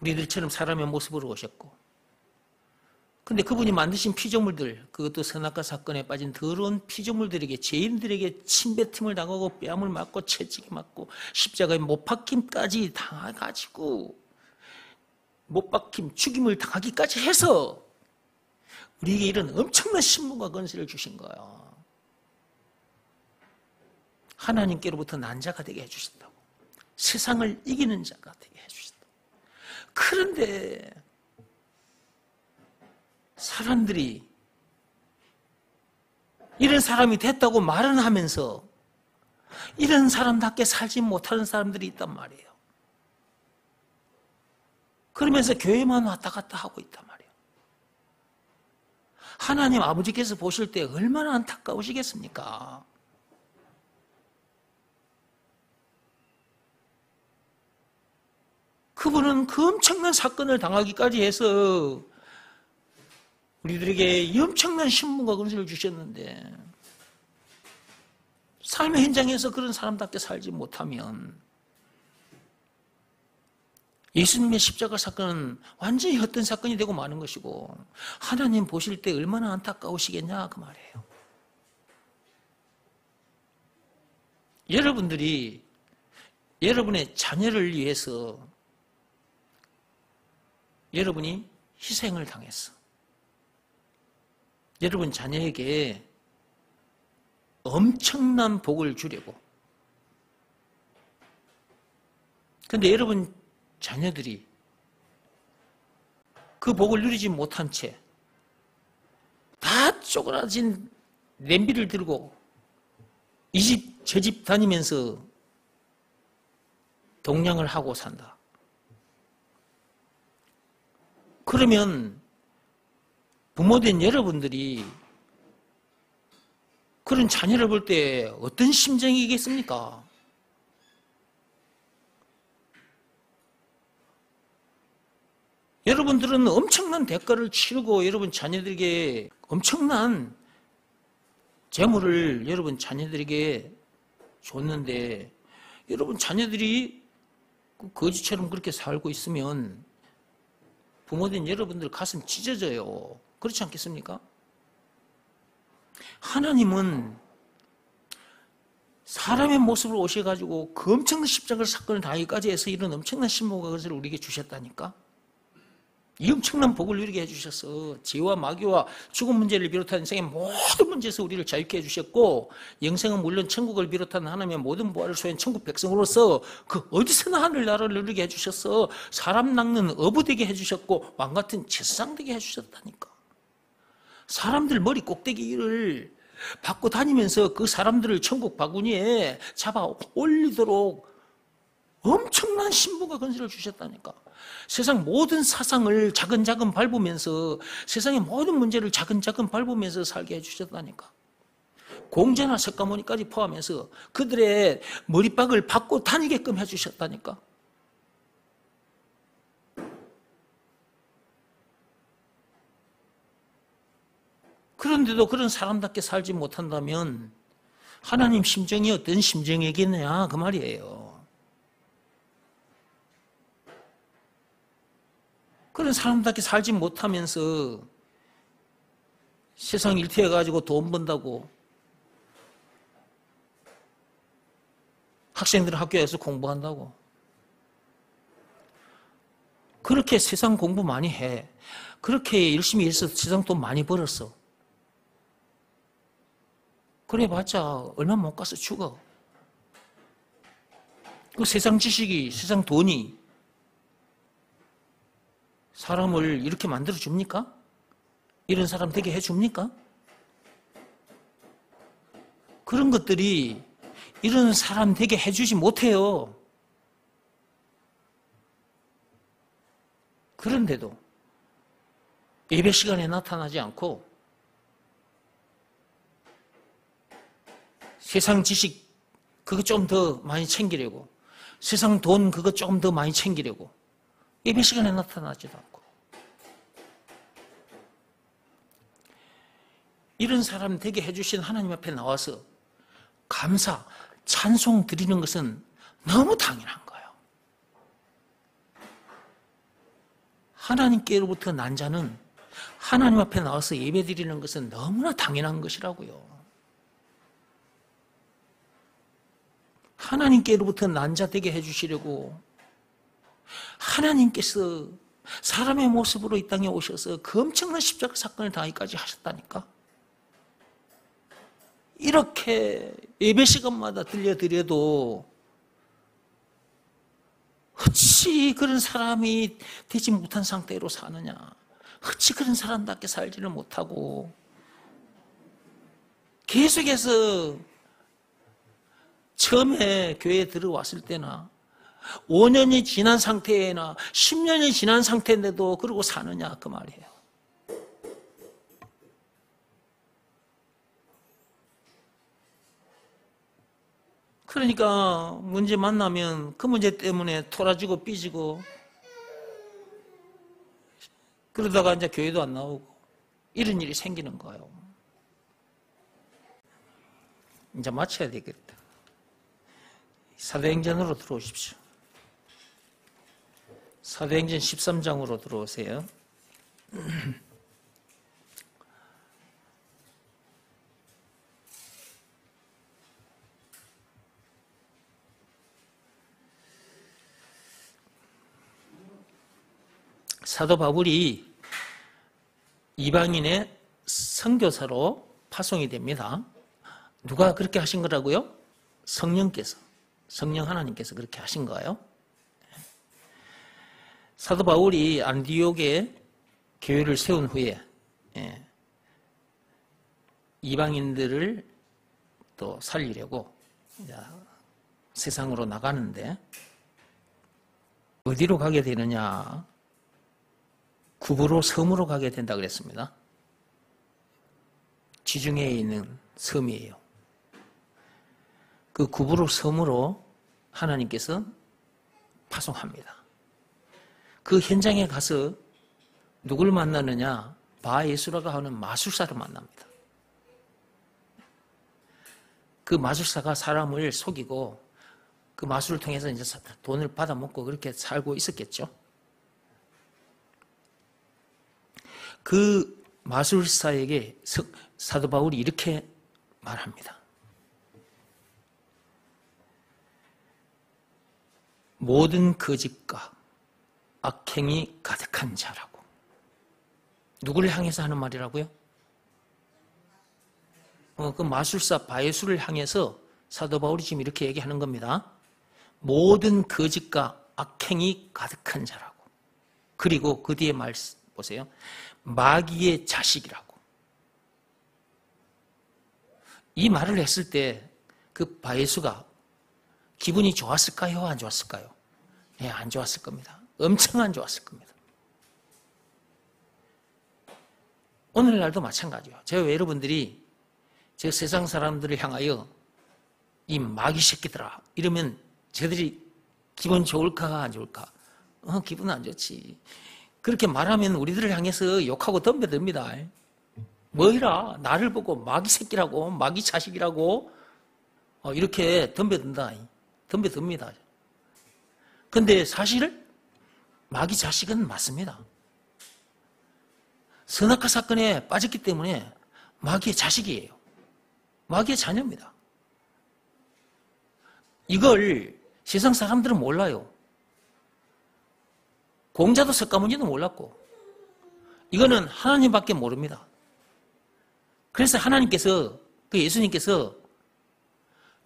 우리들처럼 사람의 모습으로 오셨고, 근데 그분이 만드신 피조물들, 그것도 선악과 사건에 빠진 더러운 피조물들에게, 죄인들에게 침뱉음을 당하고 뺨을 맞고 채찍이 맞고 십자가에 못 박힘까지 당해가지고 못 박힘, 죽임을 당하기까지 해서 우리에게 이런 엄청난 신분과 권세를 주신 거예요. 하나님께로부터 난 자가 되게 해주신다고. 세상을 이기는 자가 되게 해주신다. 그런데 사람들이 이런 사람이 됐다고 말은 하면서 이런 사람답게 살지 못하는 사람들이 있단 말이에요. 그러면서 교회만 왔다 갔다 하고 있단 말이에요. 하나님 아버지께서 보실 때 얼마나 안타까우시겠습니까? 그분은 그 엄청난 사건을 당하기까지 해서 우리들에게 엄청난 신문과 은혜를 주셨는데 삶의 현장에서 그런 사람답게 살지 못하면 예수님의 십자가 사건은 완전히 헛된 사건이 되고 마는 것이고 하나님 보실 때 얼마나 안타까우시겠냐 그 말이에요. 여러분들이 여러분의 자녀를 위해서 여러분이 희생을 당했어. 여러분 자녀에게 엄청난 복을 주려고. 그런데 여러분 자녀들이 그 복을 누리지 못한 채 다 쪼그라진 냄비를 들고 이 집 저 집 다니면서 동냥을 하고 산다. 그러면 부모된 여러분들이 그런 자녀를 볼 때 어떤 심정이겠습니까? 여러분들은 엄청난 대가를 치르고 여러분 자녀들에게 엄청난 재물을 여러분 자녀들에게 줬는데 여러분 자녀들이 거지처럼 그렇게 살고 있으면 부모된 여러분들 가슴 찢어져요. 그렇지 않겠습니까? 하나님은 사람의 모습으로 오셔가지고 그 엄청난 십자가 사건을 당하기까지 해서 이런 엄청난 신문과 것을 우리에게 주셨다니까? 이 엄청난 복을 누리게 해주셔서 죄와 마귀와 죽음 문제를 비롯한 인생의 모든 문제에서 우리를 자유케 해주셨고 영생은 물론 천국을 비롯한 하나님의 모든 보화를 소유한 천국 백성으로서 그 어디서나 하늘나라를 누리게 해주셔서 사람 낚는 어부되게 해주셨고 왕같은 제사장 되게 해주셨다니까. 사람들 머리 꼭대기를 받고 다니면서 그 사람들을 천국 바구니에 잡아 올리도록 엄청난 신분과 건설을 주셨다니까. 세상 모든 사상을 자근자근 밟으면서 세상의 모든 문제를 자근자근 밟으면서 살게 해주셨다니까. 공자나 석가모니까지 포함해서 그들의 머리박을 받고 다니게끔 해주셨다니까. 그런데도 그런 사람답게 살지 못한다면 하나님 심정이 어떤 심정이겠냐 그 말이에요. 그런 사람답게 살지 못하면서 세상 일태해가지고 돈 번다고 학생들은 학교에서 공부한다고 그렇게 세상 공부 많이 해. 그렇게 열심히 해서 세상 돈 많이 벌었어. 그래봤자 얼마 못 가서 죽어. 그 세상 지식이 세상 돈이 사람을 이렇게 만들어 줍니까? 이런 사람 되게 해 줍니까? 그런 것들이 이런 사람 되게 해 주지 못해요. 그런데도 예배 시간에 나타나지 않고 세상 지식 그거 좀 더 많이 챙기려고 세상 돈 그거 좀 더 많이 챙기려고 예배 시간에 나타나지도 않고 이런 사람 되게 해주신 하나님 앞에 나와서 감사, 찬송 드리는 것은 너무 당연한 거예요. 하나님께로부터 난 자는 하나님 앞에 나와서 예배 드리는 것은 너무나 당연한 것이라고요. 하나님께로부터 난 자 되게 해주시려고 하나님께서 사람의 모습으로 이 땅에 오셔서 그 엄청난 십자가 사건을 당하기까지 하셨다니까. 이렇게 예배 시간마다 들려드려도 어찌 그런 사람이 되지 못한 상태로 사느냐, 어찌 그런 사람답게 살지를 못하고 계속해서 처음에 교회에 들어왔을 때나 5년이 지난 상태나 10년이 지난 상태인데도 그러고 사느냐 그 말이에요. 그러니까 문제 만나면 그 문제 때문에 토라지고 삐지고 그러다가 이제 교회도 안 나오고 이런 일이 생기는 거예요. 이제 마쳐야 되겠다. 사도행전으로 들어오십시오. 사도행전 13장으로 들어오세요. 사도 바울이 이방인의 선교사로 파송이 됩니다. 누가 그렇게 하신 거라고요? 성령께서, 성령 하나님께서 그렇게 하신 거예요. 사도 바울이 안디옥에 교회를 세운 후에 이방인들을 또 살리려고 세상으로 나가는데 어디로 가게 되느냐? 구브로 섬으로 가게 된다 그랬습니다. 지중해에 있는 섬이에요. 그 구브로 섬으로 하나님께서 파송합니다. 그 현장에 가서 누굴 만나느냐? 바예수라고 하는 마술사를 만납니다. 그 마술사가 사람을 속이고 그 마술을 통해서 이제 돈을 받아먹고 그렇게 살고 있었겠죠. 그 마술사에게 사도 바울이 이렇게 말합니다. 모든 거짓과 악행이 가득한 자라고. 누구를 향해서 하는 말이라고요? 그 마술사 바예수를 향해서 사도 바울이 지금 이렇게 얘기하는 겁니다. 모든 거짓과 악행이 가득한 자라고. 그리고 그 뒤에 말 보세요. 마귀의 자식이라고. 이 말을 했을 때 그 바예수가 기분이 좋았을까요? 안 좋았을까요? 네, 안 좋았을 겁니다. 엄청 안 좋았을 겁니다. 오늘날도 마찬가지예요. 제가 여러분들이 제 세상 사람들을 향하여 이 마귀 새끼들아 이러면 쟤들이 기분 좋을까 안 좋을까? 기분 안 좋지. 그렇게 말하면 우리들을 향해서 욕하고 덤벼듭니다. 뭐이라 나를 보고 마귀 새끼라고 마귀 자식이라고 이렇게 덤벼든다. 덤벼듭니다. 근데 사실 마귀 자식은 맞습니다. 선악과 사건에 빠졌기 때문에 마귀의 자식이에요. 마귀의 자녀입니다. 이걸 세상 사람들은 몰라요. 공자도 석가모니도 몰랐고 이거는 하나님밖에 모릅니다. 그래서 하나님께서 그 예수님께서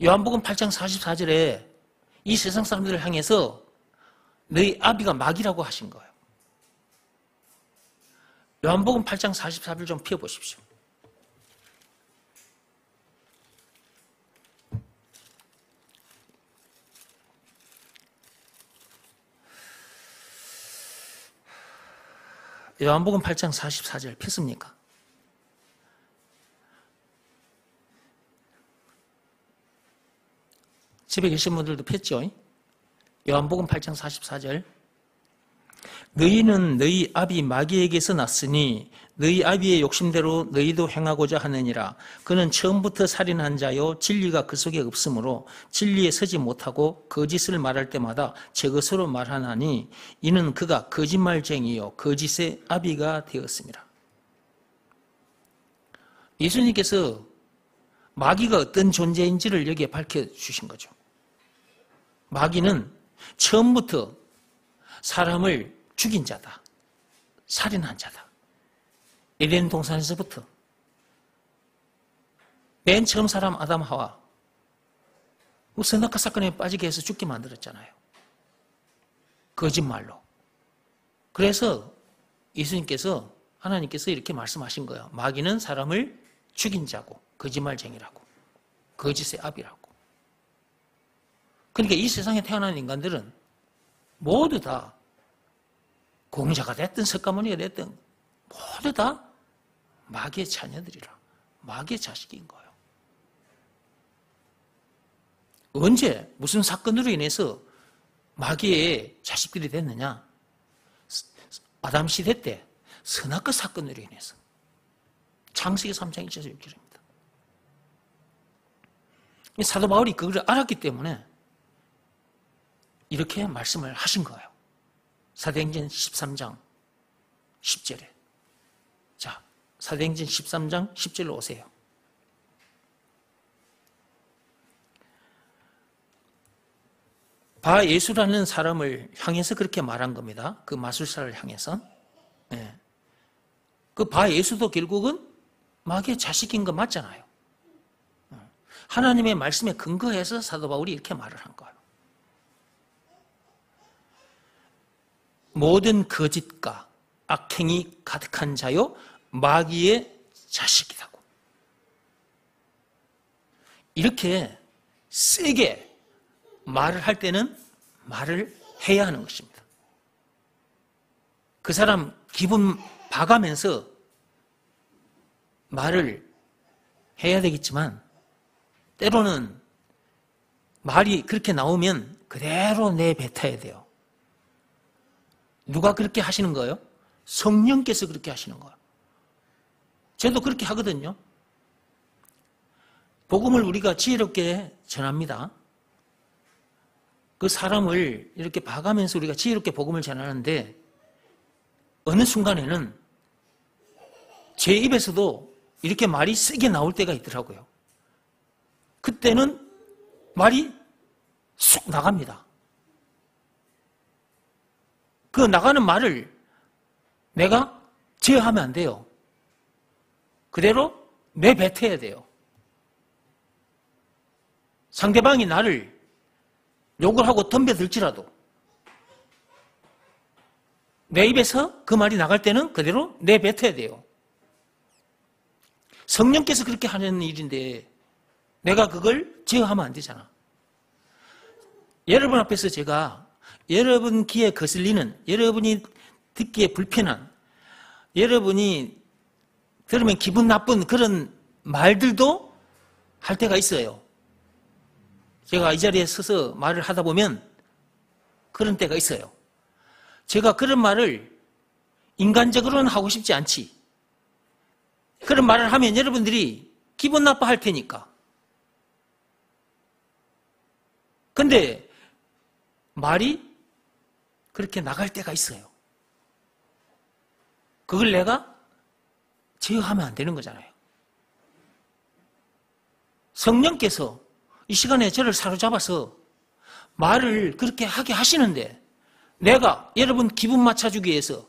요한복음 8장 44절에 이 세상 사람들을 향해서 너희 아비가 마귀라고 하신 거예요. 요한복음 8장 44절 좀 펴보십시오. 요한복음 8장 44절 폈습니까? 집에 계신 분들도 폈죠? 요한복음 8장 44절 너희는 너희 아비 마귀에게서 났으니 너희 아비의 욕심대로 너희도 행하고자 하느니라. 그는 처음부터 살인한 자요 진리가 그 속에 없으므로 진리에 서지 못하고 거짓을 말할 때마다 제 것으로 말하나니 이는 그가 거짓말쟁이요 거짓의 아비가 되었습니다. 예수님께서 마귀가 어떤 존재인지를 여기에 밝혀주신 거죠. 마귀는 처음부터 사람을 죽인 자다. 살인한 자다. 에덴 동산에서부터 맨 처음 사람 아담 하와 선악과 사건에 빠지게 해서 죽게 만들었잖아요. 거짓말로. 그래서 예수님께서 하나님께서 이렇게 말씀하신 거예요. 마귀는 사람을 죽인 자고 거짓말쟁이라고 거짓의 아비라고. 그러니까 이 세상에 태어난 인간들은 모두 다 공자가 됐든 석가모니가 됐든 모두 다 마귀의 자녀들이라 마귀의 자식인 거예요. 언제 무슨 사건으로 인해서 마귀의 자식들이 됐느냐? 아담 시대 때 선악과 사건으로 인해서. 창세기 3장 1절에서 6절입니다. 사도 바울이 그걸 알았기 때문에 이렇게 말씀을 하신 거예요. 사도행전 13장 10절에. 자, 사도행전 13장 10절로 오세요. 바 예수라는 사람을 향해서 그렇게 말한 겁니다. 그 마술사를 향해서. 네. 그 바 예수도 결국은 마귀의 자식인 거 맞잖아요. 하나님의 말씀에 근거해서 사도 바울이 이렇게 말을 한 거예요. 모든 거짓과 악행이 가득한 자요 마귀의 자식이라고. 이렇게 세게 말을 할 때는 말을 해야 하는 것입니다. 그 사람 기분 봐가면서 말을 해야 되겠지만 때로는 말이 그렇게 나오면 그대로 내뱉어야 돼요. 누가 그렇게 하시는 거예요? 성령께서 그렇게 하시는 거예요. 저도 그렇게 하거든요. 복음을 우리가 지혜롭게 전합니다. 그 사람을 이렇게 봐가면서 우리가 지혜롭게 복음을 전하는데 어느 순간에는 제 입에서도 이렇게 말이 세게 나올 때가 있더라고요. 그때는 말이 쑥 나갑니다. 그 나가는 말을 내가 제어하면 안 돼요. 그대로 내뱉어야 돼요. 상대방이 나를 욕을 하고 덤벼들지라도 내 입에서 그 말이 나갈 때는 그대로 내뱉어야 돼요. 성령께서 그렇게 하는 일인데 내가 그걸 제어하면 안 되잖아. 여러분 앞에서 제가 여러분 귀에 거슬리는, 여러분이 듣기에 불편한, 여러분이 들으면 기분 나쁜 그런 말들도 할 때가 있어요. 제가 이 자리에 서서 말을 하다 보면 그런 때가 있어요. 제가 그런 말을 인간적으로는 하고 싶지 않지. 그런 말을 하면 여러분들이 기분 나빠할 테니까. 근데 말이 그렇게 나갈 때가 있어요. 그걸 내가 제어하면 안 되는 거잖아요. 성령께서 이 시간에 저를 사로잡아서 말을 그렇게 하게 하시는데 내가 여러분 기분 맞춰주기 위해서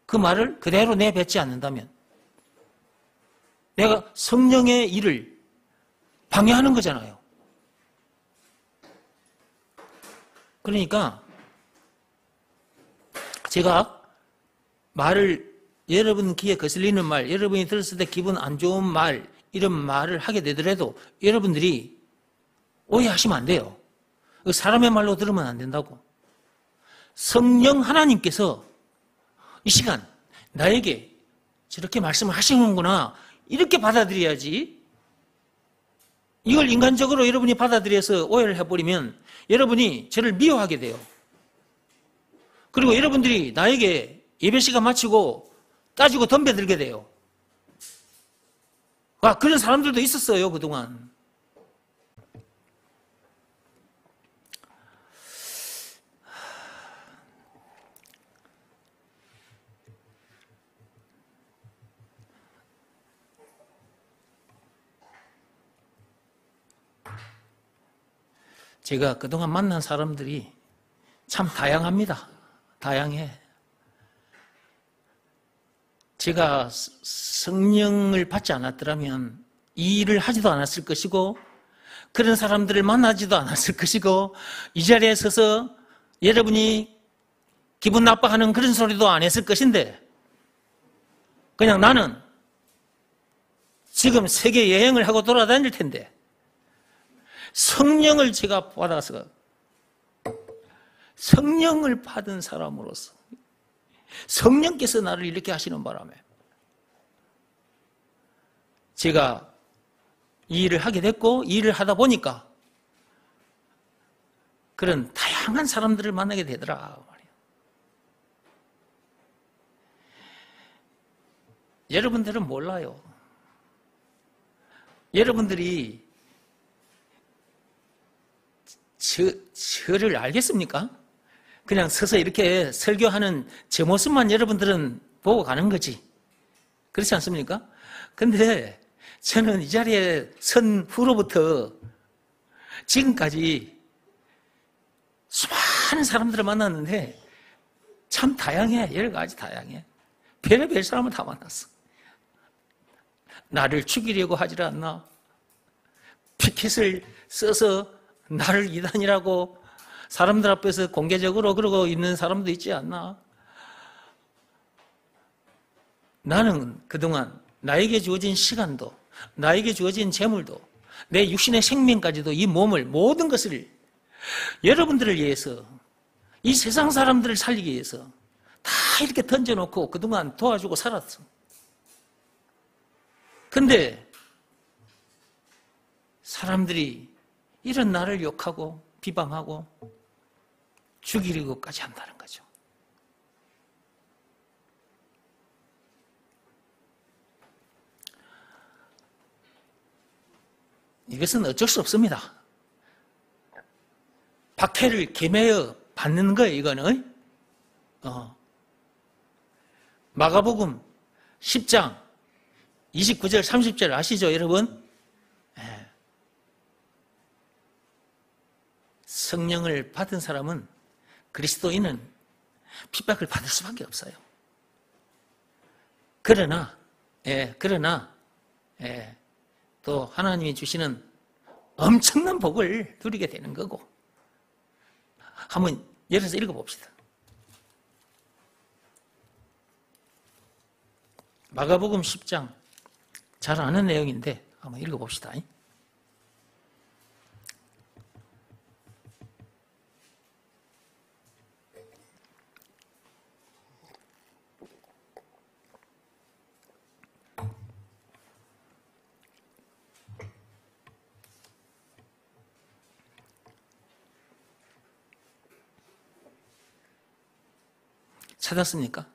그 말을 그대로 내뱉지 않는다면 내가 성령의 일을 방해하는 거잖아요. 그러니까 제가 말을 여러분 귀에 거슬리는 말, 여러분이 들었을 때 기분 안 좋은 말, 이런 말을 하게 되더라도 여러분들이 오해하시면 안 돼요. 사람의 말로 들으면 안 된다고. 성령 하나님께서 이 시간 나에게 저렇게 말씀을 하시는구나 이렇게 받아들여야지. 이걸 인간적으로 여러분이 받아들여서 오해를 해버리면 여러분이 저를 미워하게 돼요. 그리고 여러분들이 나에게 예배 시간 마치고 따지고 덤벼들게 돼요. 그런 사람들도 있었어요, 그동안. 제가 그동안 만난 사람들이 참 다양합니다. 다양해. 제가 성령을 받지 않았더라면 이 일을 하지도 않았을 것이고 그런 사람들을 만나지도 않았을 것이고 이 자리에 서서 여러분이 기분 나빠하는 그런 소리도 안 했을 것인데 그냥 나는 지금 세계 여행을 하고 돌아다닐 텐데 성령을 제가 받아서 성령을 받은 사람으로서 성령께서 나를 이렇게 하시는 바람에 제가 이 일을 하게 됐고 이 일을 하다 보니까 그런 다양한 사람들을 만나게 되더라 말이에요. 여러분들은 몰라요. 여러분들이 저를 알겠습니까? 그냥 서서 이렇게 설교하는 제 모습만 여러분들은 보고 가는 거지. 그렇지 않습니까? 근데 저는 이 자리에 선 후로부터 지금까지 수많은 사람들을 만났는데 참 다양해. 여러 가지 다양해. 별의별 사람을 다 만났어. 나를 죽이려고 하질 않나? 피켓을 써서 나를 이단이라고 사람들 앞에서 공개적으로 그러고 있는 사람도 있지 않나? 나는 그동안 나에게 주어진 시간도, 나에게 주어진 재물도, 내 육신의 생명까지도 이 몸을, 모든 것을 여러분들을 위해서, 이 세상 사람들을 살리기 위해서 다 이렇게 던져놓고 그동안 도와주고 살았어. 근데 사람들이 이런 나를 욕하고 비방하고 죽이려고까지 한다는 거죠. 이것은 어쩔 수 없습니다. 박해를 계매어 받는 거예요, 이거는. 마가복음 10장 29절 30절 아시죠, 여러분? 성령을 받은 사람은, 그리스도인은 핍박을 받을 수밖에 없어요. 그러나 또 하나님이 주시는 엄청난 복을 누리게 되는 거고. 한번 열어서 읽어봅시다. 마가복음 10장 잘 아는 내용인데 한번 읽어봅시다. 찾았습니까?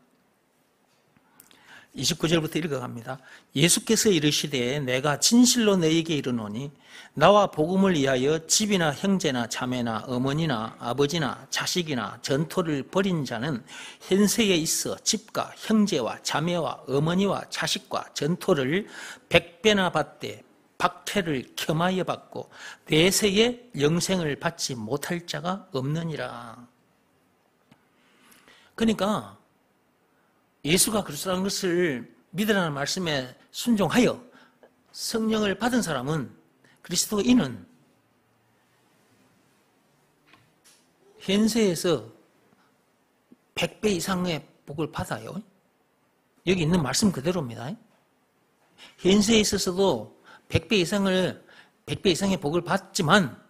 29절부터 읽어갑니다. 예수께서 이르시되 내가 진실로 너희에게 이르노니 나와 복음을 위하여 집이나 형제나 자매나 어머니나 아버지나 자식이나 전토를 벌인 자는 현세에 있어 집과 형제와 자매와 어머니와 자식과 전토를 100배나 받되 박해를 겸하여 받고 내세에 영생을 받지 못할 자가 없느니라. 그러니까 예수가 그리스도라는 것을 믿으라는 말씀에 순종하여 성령을 받은 사람은, 그리스도인은 현세에서 100배 이상의 복을 받아요. 여기 있는 말씀 그대로입니다. 현세에 있어서도 100배 이상의 복을 받지만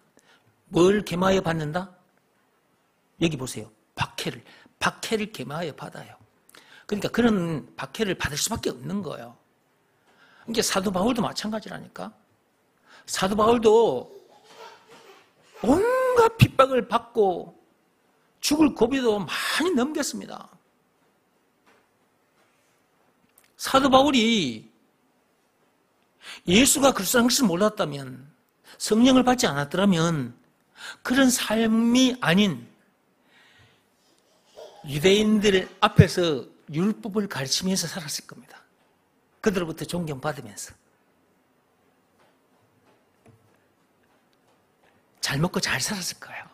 뭘 겸하여 받는다? 여기 보세요. 박해를 겸하여 받아요. 그러니까 그런 박해를 받을 수밖에 없는 거예요. 이게 사도 바울도 마찬가지라니까. 사도 바울도 온갖 핍박을 받고 죽을 고비도 많이 넘겼습니다. 사도 바울이 예수가 그리스도라는 것을 몰랐다면, 성령을 받지 않았더라면 그런 삶이 아닌 유대인들 앞에서 율법을 가르치면서 살았을 겁니다. 그들로부터 존경받으면서. 잘 먹고 잘 살았을 거예요.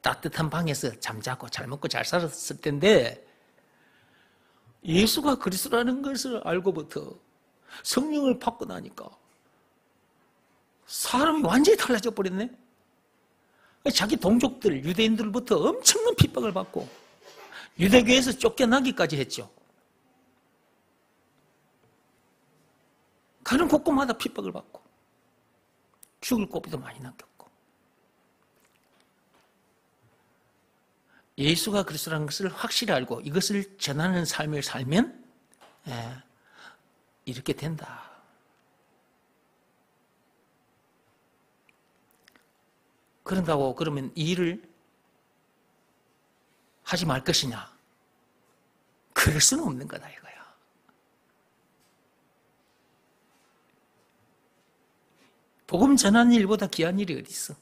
따뜻한 방에서 잠자고 잘 먹고 잘 살았을 텐데, 예수가 그리스도라는 것을 알고부터 성령을 받고 나니까 사람이 완전히 달라져 버렸네. 자기 동족들, 유대인들로부터 엄청난 핍박을 받고 유대교에서 쫓겨나기까지 했죠. 가는 곳곳마다 핍박을 받고 죽을 고비도 많이 남겼고, 예수가 그리스도라는 것을 확실히 알고 이것을 전하는 삶을 살면 이렇게 된다. 그런다고 그러면 이 일을 하지 말 것이냐? 그럴 수는 없는 거다 이거야. 복음 전하는 일보다 귀한 일이 어디 있어?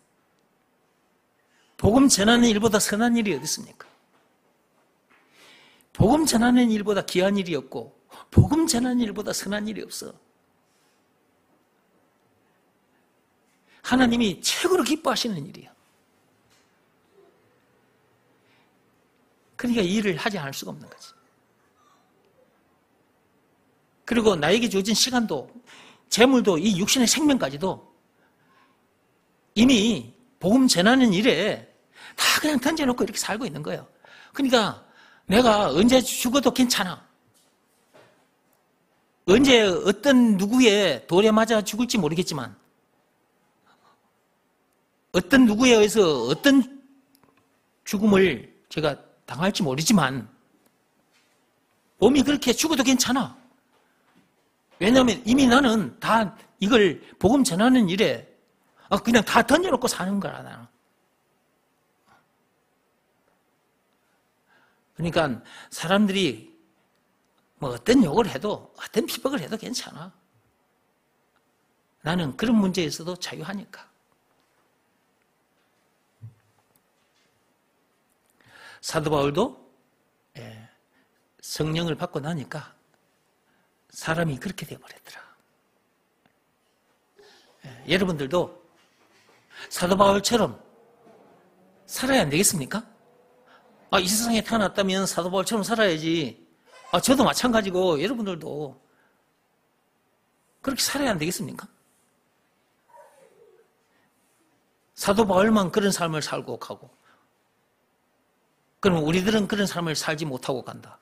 복음 전하는 일보다 선한 일이 어디 있습니까? 복음 전하는 일보다 귀한 일이 없고 복음 전하는 일보다 선한 일이 없어. 하나님이 최고로 기뻐하시는 일이야. 그러니까 이 일을 하지 않을 수가 없는 거지. 그리고 나에게 주어진 시간도, 재물도, 이 육신의 생명까지도 이미 복음 전하는 일에 다 그냥 던져놓고 이렇게 살고 있는 거예요. 그러니까 내가 언제 죽어도 괜찮아. 언제 어떤 누구의 돌에 맞아 죽을지 모르겠지만, 어떤 누구에 의해서 어떤 죽음을 제가 당할지 모르지만, 몸이 그렇게 죽어도 괜찮아. 왜냐하면 이미 나는 다 이걸 복음 전하는 일에 그냥 다 던져놓고 사는 거라, 나는. 그러니까 사람들이 뭐 어떤 욕을 해도, 어떤 비박을 해도 괜찮아. 나는 그런 문제에서도 자유하니까. 사도 바울도 성령을 받고 나니까 사람이 그렇게 되어버렸더라. 여러분들도 사도 바울처럼 살아야 안 되겠습니까? 이 세상에 태어났다면 사도 바울처럼 살아야지. 저도 마찬가지고 여러분들도 그렇게 살아야 안 되겠습니까? 사도 바울만 그런 삶을 살고 가고, 그럼 우리들은 그런 삶을 살지 못하고 간다.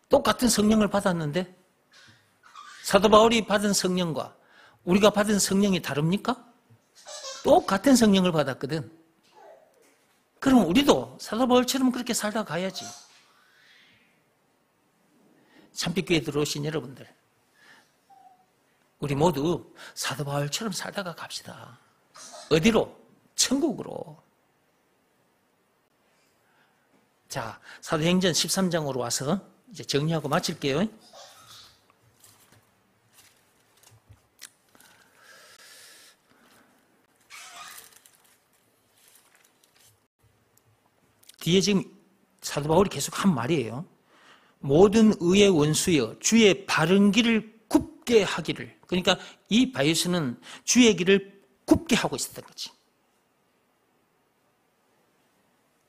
똑같은 성령을 받았는데 사도 바울이 받은 성령과 우리가 받은 성령이 다릅니까? 똑같은 성령을 받았거든. 그럼 우리도 사도 바울처럼 그렇게 살다 가야지. 참빛교회 들어오신 여러분들, 우리 모두 사도 바울처럼 살다가 갑시다. 어디로? 천국으로. 자, 사도행전 13장으로 와서 이제 정리하고 마칠게요. 뒤에 지금 사도 바울이 계속 한 말이에요. 모든 의의 원수여 주의 바른 길을 굽게 하기를. 그러니까 이 바이오스는 주의 길을 굽게 하고 있었던 거지.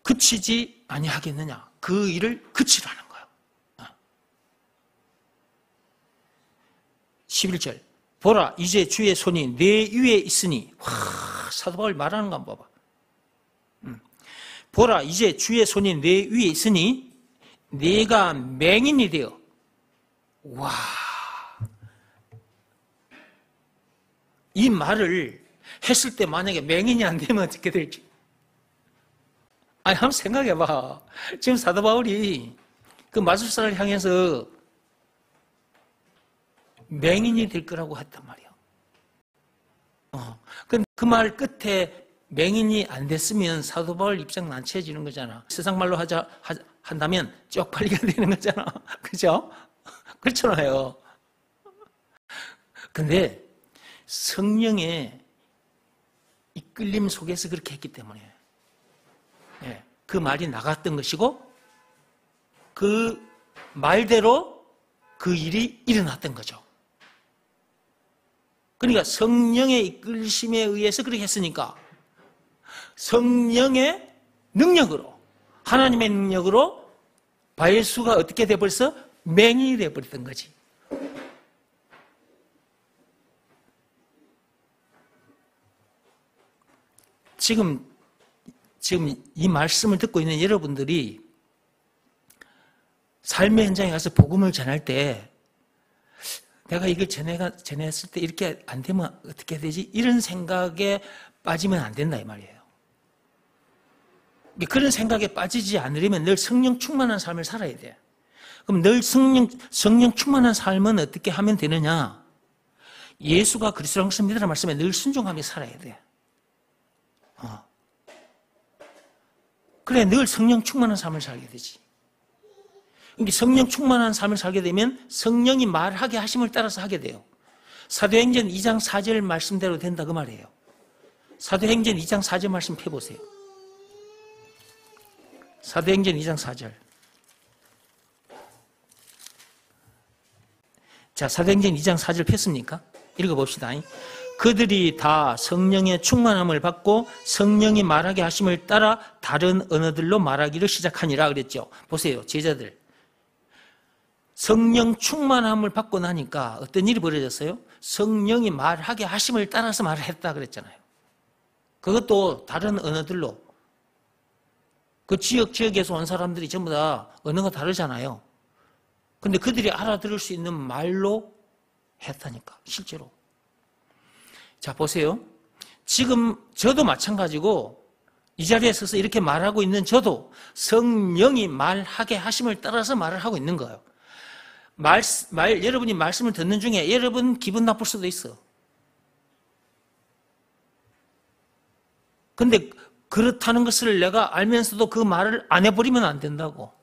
그치지 아니하겠느냐. 그 일을 그치라는 거예요. 11절 보라 이제 주의 손이 내 위에 있으니. 사도 바울 말하는 거 한번 봐봐. 보라 이제 주의 손이 내 위에 있으니 네가 맹인이 되어. 와, 이 말을 했을 때 만약에 맹인이 안 되면 어떻게 될지. 한번 생각해봐. 지금 사도 바울이 그 마술사를 향해서 맹인이 될 거라고 했단 말이야. 근데 그 말 끝에 맹인이 안 됐으면 사도 바울 입장 난처해지는 거잖아. 세상 말로 한다면 쪽팔리게 되는 거잖아. 그죠? 그렇잖아요. 근데 성령의 이끌림 속에서 그렇게 했기 때문에 그 말이 나갔던 것이고 그 말대로 그 일이 일어났던 거죠. 그러니까 성령의 이끌심에 의해서 그렇게 했으니까 성령의 능력으로, 하나님의 능력으로 바예수가 어떻게 돼버렸어? 맹인이 돼버렸던 거지. 지금 이 말씀을 듣고 있는 여러분들이 삶의 현장에 가서 복음을 전할 때 내가 이걸 전했을 때 이렇게 안 되면 어떻게 되지? 이런 생각에 빠지면 안 된다 이 말이에요. 그런 생각에 빠지지 않으려면 늘 성령 충만한 삶을 살아야 돼. 그럼 늘 성령 충만한 삶은 어떻게 하면 되느냐? 예수가 그리스도라는 것을 믿으라는 말씀에 늘 순종하며 살아야 돼. 그래, 늘 성령 충만한 삶을 살게 되지. 그러니까 성령 충만한 삶을 살게 되면 성령이 말하게 하심을 따라서 하게 돼요. 사도행전 2장 4절 말씀대로 된다 그 말이에요. 사도행전 2장 4절 말씀 펴보세요. 사도행전 2장 4절. 자, 사도행전 2장 4절 폈습니까? 읽어봅시다. 그들이 다 성령의 충만함을 받고 성령이 말하게 하심을 따라 다른 언어들로 말하기를 시작하니라 그랬죠. 보세요, 제자들. 성령 충만함을 받고 나니까 어떤 일이 벌어졌어요? 성령이 말하게 하심을 따라서 말을 했다 그랬잖아요. 그것도 다른 언어들로. 그 지역에서 온 사람들이 전부 다 언어가 다르잖아요. 근데 그들이 알아들을 수 있는 말로 했다니까, 실제로. 자, 보세요. 지금 저도 마찬가지고 이 자리에 서서 이렇게 말하고 있는 저도 성령이 말하게 하심을 따라서 말을 하고 있는 거예요. 여러분이 말씀을 듣는 중에 여러분 기분 나쁠 수도 있어. 근데 그렇다는 것을 내가 알면서도 그 말을 안 해버리면 안 된다고.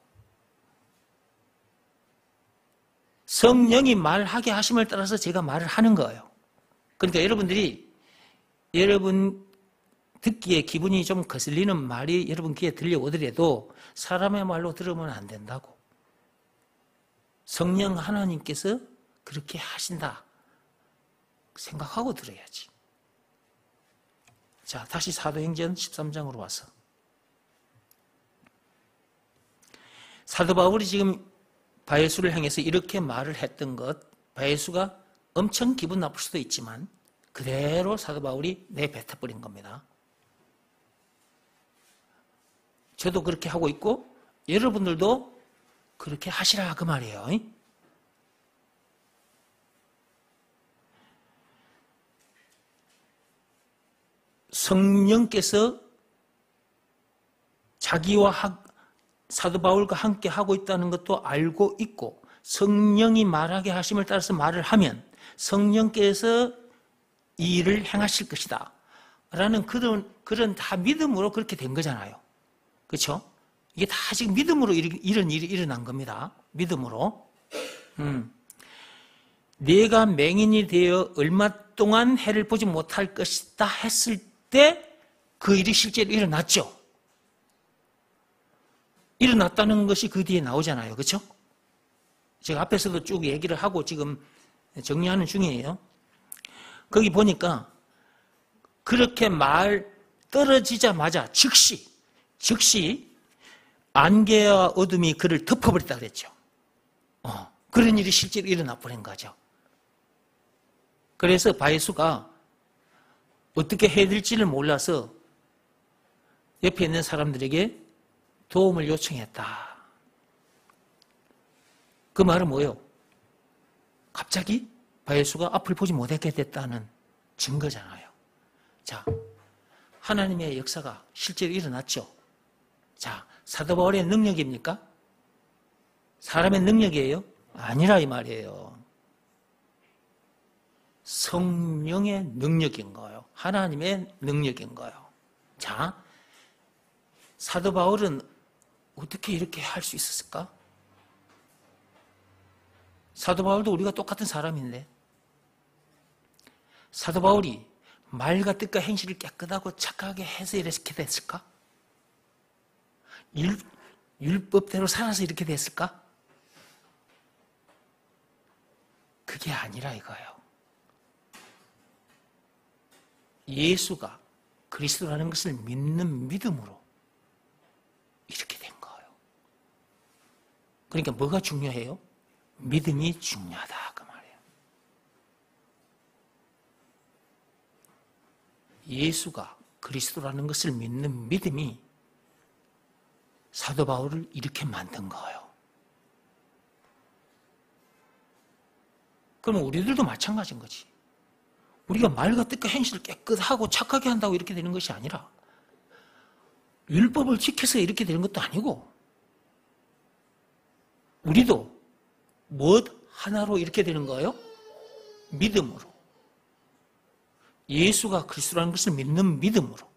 성령이 말하게 하심을 따라서 제가 말을 하는 거예요. 그러니까 여러분들이 여러분 듣기에 기분이 좀 거슬리는 말이 여러분 귀에 들려오더라도 사람의 말로 들으면 안 된다고. 성령 하나님께서 그렇게 하신다 생각하고 들어야지. 자, 다시 사도행전 13장으로 와서 사도 바울이 지금 바예수를 향해서 이렇게 말을 했던 것, 바예수가 엄청 기분 나쁠 수도 있지만 그대로 사도 바울이 내뱉어버린 겁니다. 저도 그렇게 하고 있고 여러분들도 그렇게 하시라 그 말이에요. 성령께서 자기와 사도 바울과 함께 하고 있다는 것도 알고 있고 성령이 말하게 하심을 따라서 말을 하면 성령께서 이 일을 행하실 것이다 라는 그런 다 믿음으로 그렇게 된 거잖아요. 그렇죠? 이게 다 지금 믿음으로 이런 일이 일어난 겁니다. 믿음으로. 내가 맹인이 되어 얼마 동안 해를 보지 못할 것이다 했을 때 그 일이 실제로 일어났죠. 일어났다는 것이 그 뒤에 나오잖아요. 그렇죠? 제가 앞에서도 쭉 얘기를 하고 지금 정리하는 중이에요. 거기 보니까 그렇게 말 떨어지자마자 즉시 안개와 어둠이 그를 덮어버렸다 그랬죠. 그런 일이 실제로 일어나 버린 거죠. 그래서 바예수가 어떻게 해야 될지를 몰라서 옆에 있는 사람들에게 도움을 요청했다. 그 말은 뭐예요? 갑자기 바예수가 앞을 보지 못하게 됐다는 증거잖아요. 자, 하나님의 역사가 실제로 일어났죠. 자, 사도 바울의 능력입니까? 사람의 능력이에요? 아니라 이 말이에요. 성령의 능력인 거예요. 하나님의 능력인 거예요. 자, 사도 바울은 어떻게 이렇게 할 수 있었을까? 사도 바울도 우리가 똑같은 사람인데 사도 바울이 말과 뜻과 행실을 깨끗하고 착하게 해서 이렇게 됐을까? 율법대로 살아서 이렇게 됐을까? 그게 아니라 이거예요. 예수가 그리스도라는 것을 믿는 믿음으로 이렇게 된 거예요. 그러니까 뭐가 중요해요? 믿음이 중요하다 그 말이에요. 예수가 그리스도라는 것을 믿는 믿음이 사도 바울을 이렇게 만든 거예요. 그럼 우리들도 마찬가지인 거지. 우리가 말과 뜻과 행실을 깨끗하고 착하게 한다고 이렇게 되는 것이 아니라 율법을 지켜서 이렇게 되는 것도 아니고 우리도 무엇 하나로 이렇게 되는 거예요? 믿음으로. 예수가 그리스도라는 것을 믿는 믿음으로.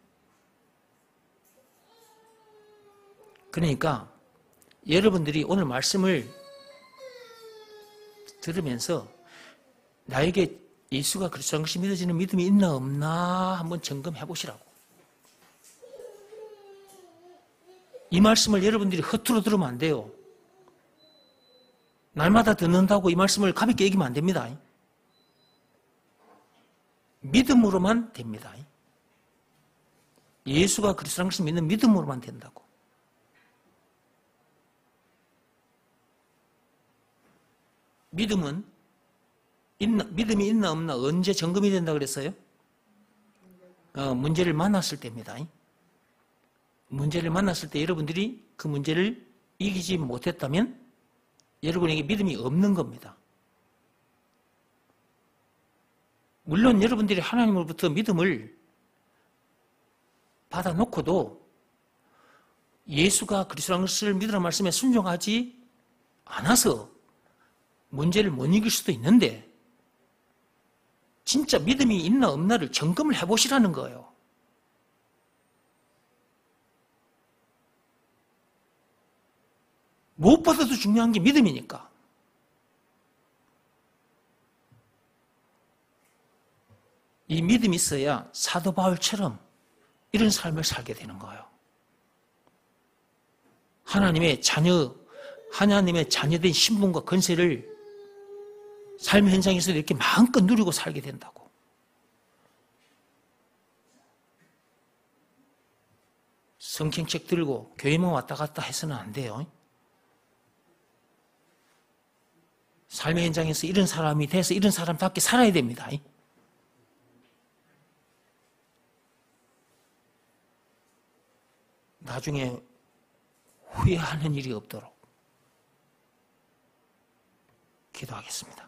그러니까 여러분들이 오늘 말씀을 들으면서 나에게 예수가 그리스도인 것이 믿어지는 믿음이 있나 없나 한번 점검해 보시라고. 이 말씀을 여러분들이 허투루 들으면 안 돼요. 날마다 듣는다고 이 말씀을 가볍게 여기면 안 됩니다. 믿음으로만 됩니다. 예수가 그리스도인 것을 믿는 믿음으로만 된다고. 믿음이 있나 없나 언제 점검이 된다 그랬어요? 문제를 만났을 때입니다. 문제를 만났을 때 여러분들이 그 문제를 이기지 못했다면 여러분에게 믿음이 없는 겁니다. 물론 여러분들이 하나님으로부터 믿음을 받아놓고도 예수가 그리스도라는 것을 믿으라는 말씀에 순종하지 않아서 문제를 못 이길 수도 있는데 진짜 믿음이 있나 없나를 점검을 해보시라는 거예요. 무엇보다도 중요한 게 믿음이니까. 이 믿음이 있어야 사도 바울처럼 이런 삶을 살게 되는 거예요. 하나님의 자녀된 신분과 권세를 삶 현장에서 이렇게 마음껏 누리고 살게 된다고. 성경책 들고 교회만 왔다 갔다 해서는 안 돼요. 삶의 현장에서 이런 사람이 돼서 이런 사람답게 살아야 됩니다. 나중에 후회하는 일이 없도록 기도하겠습니다.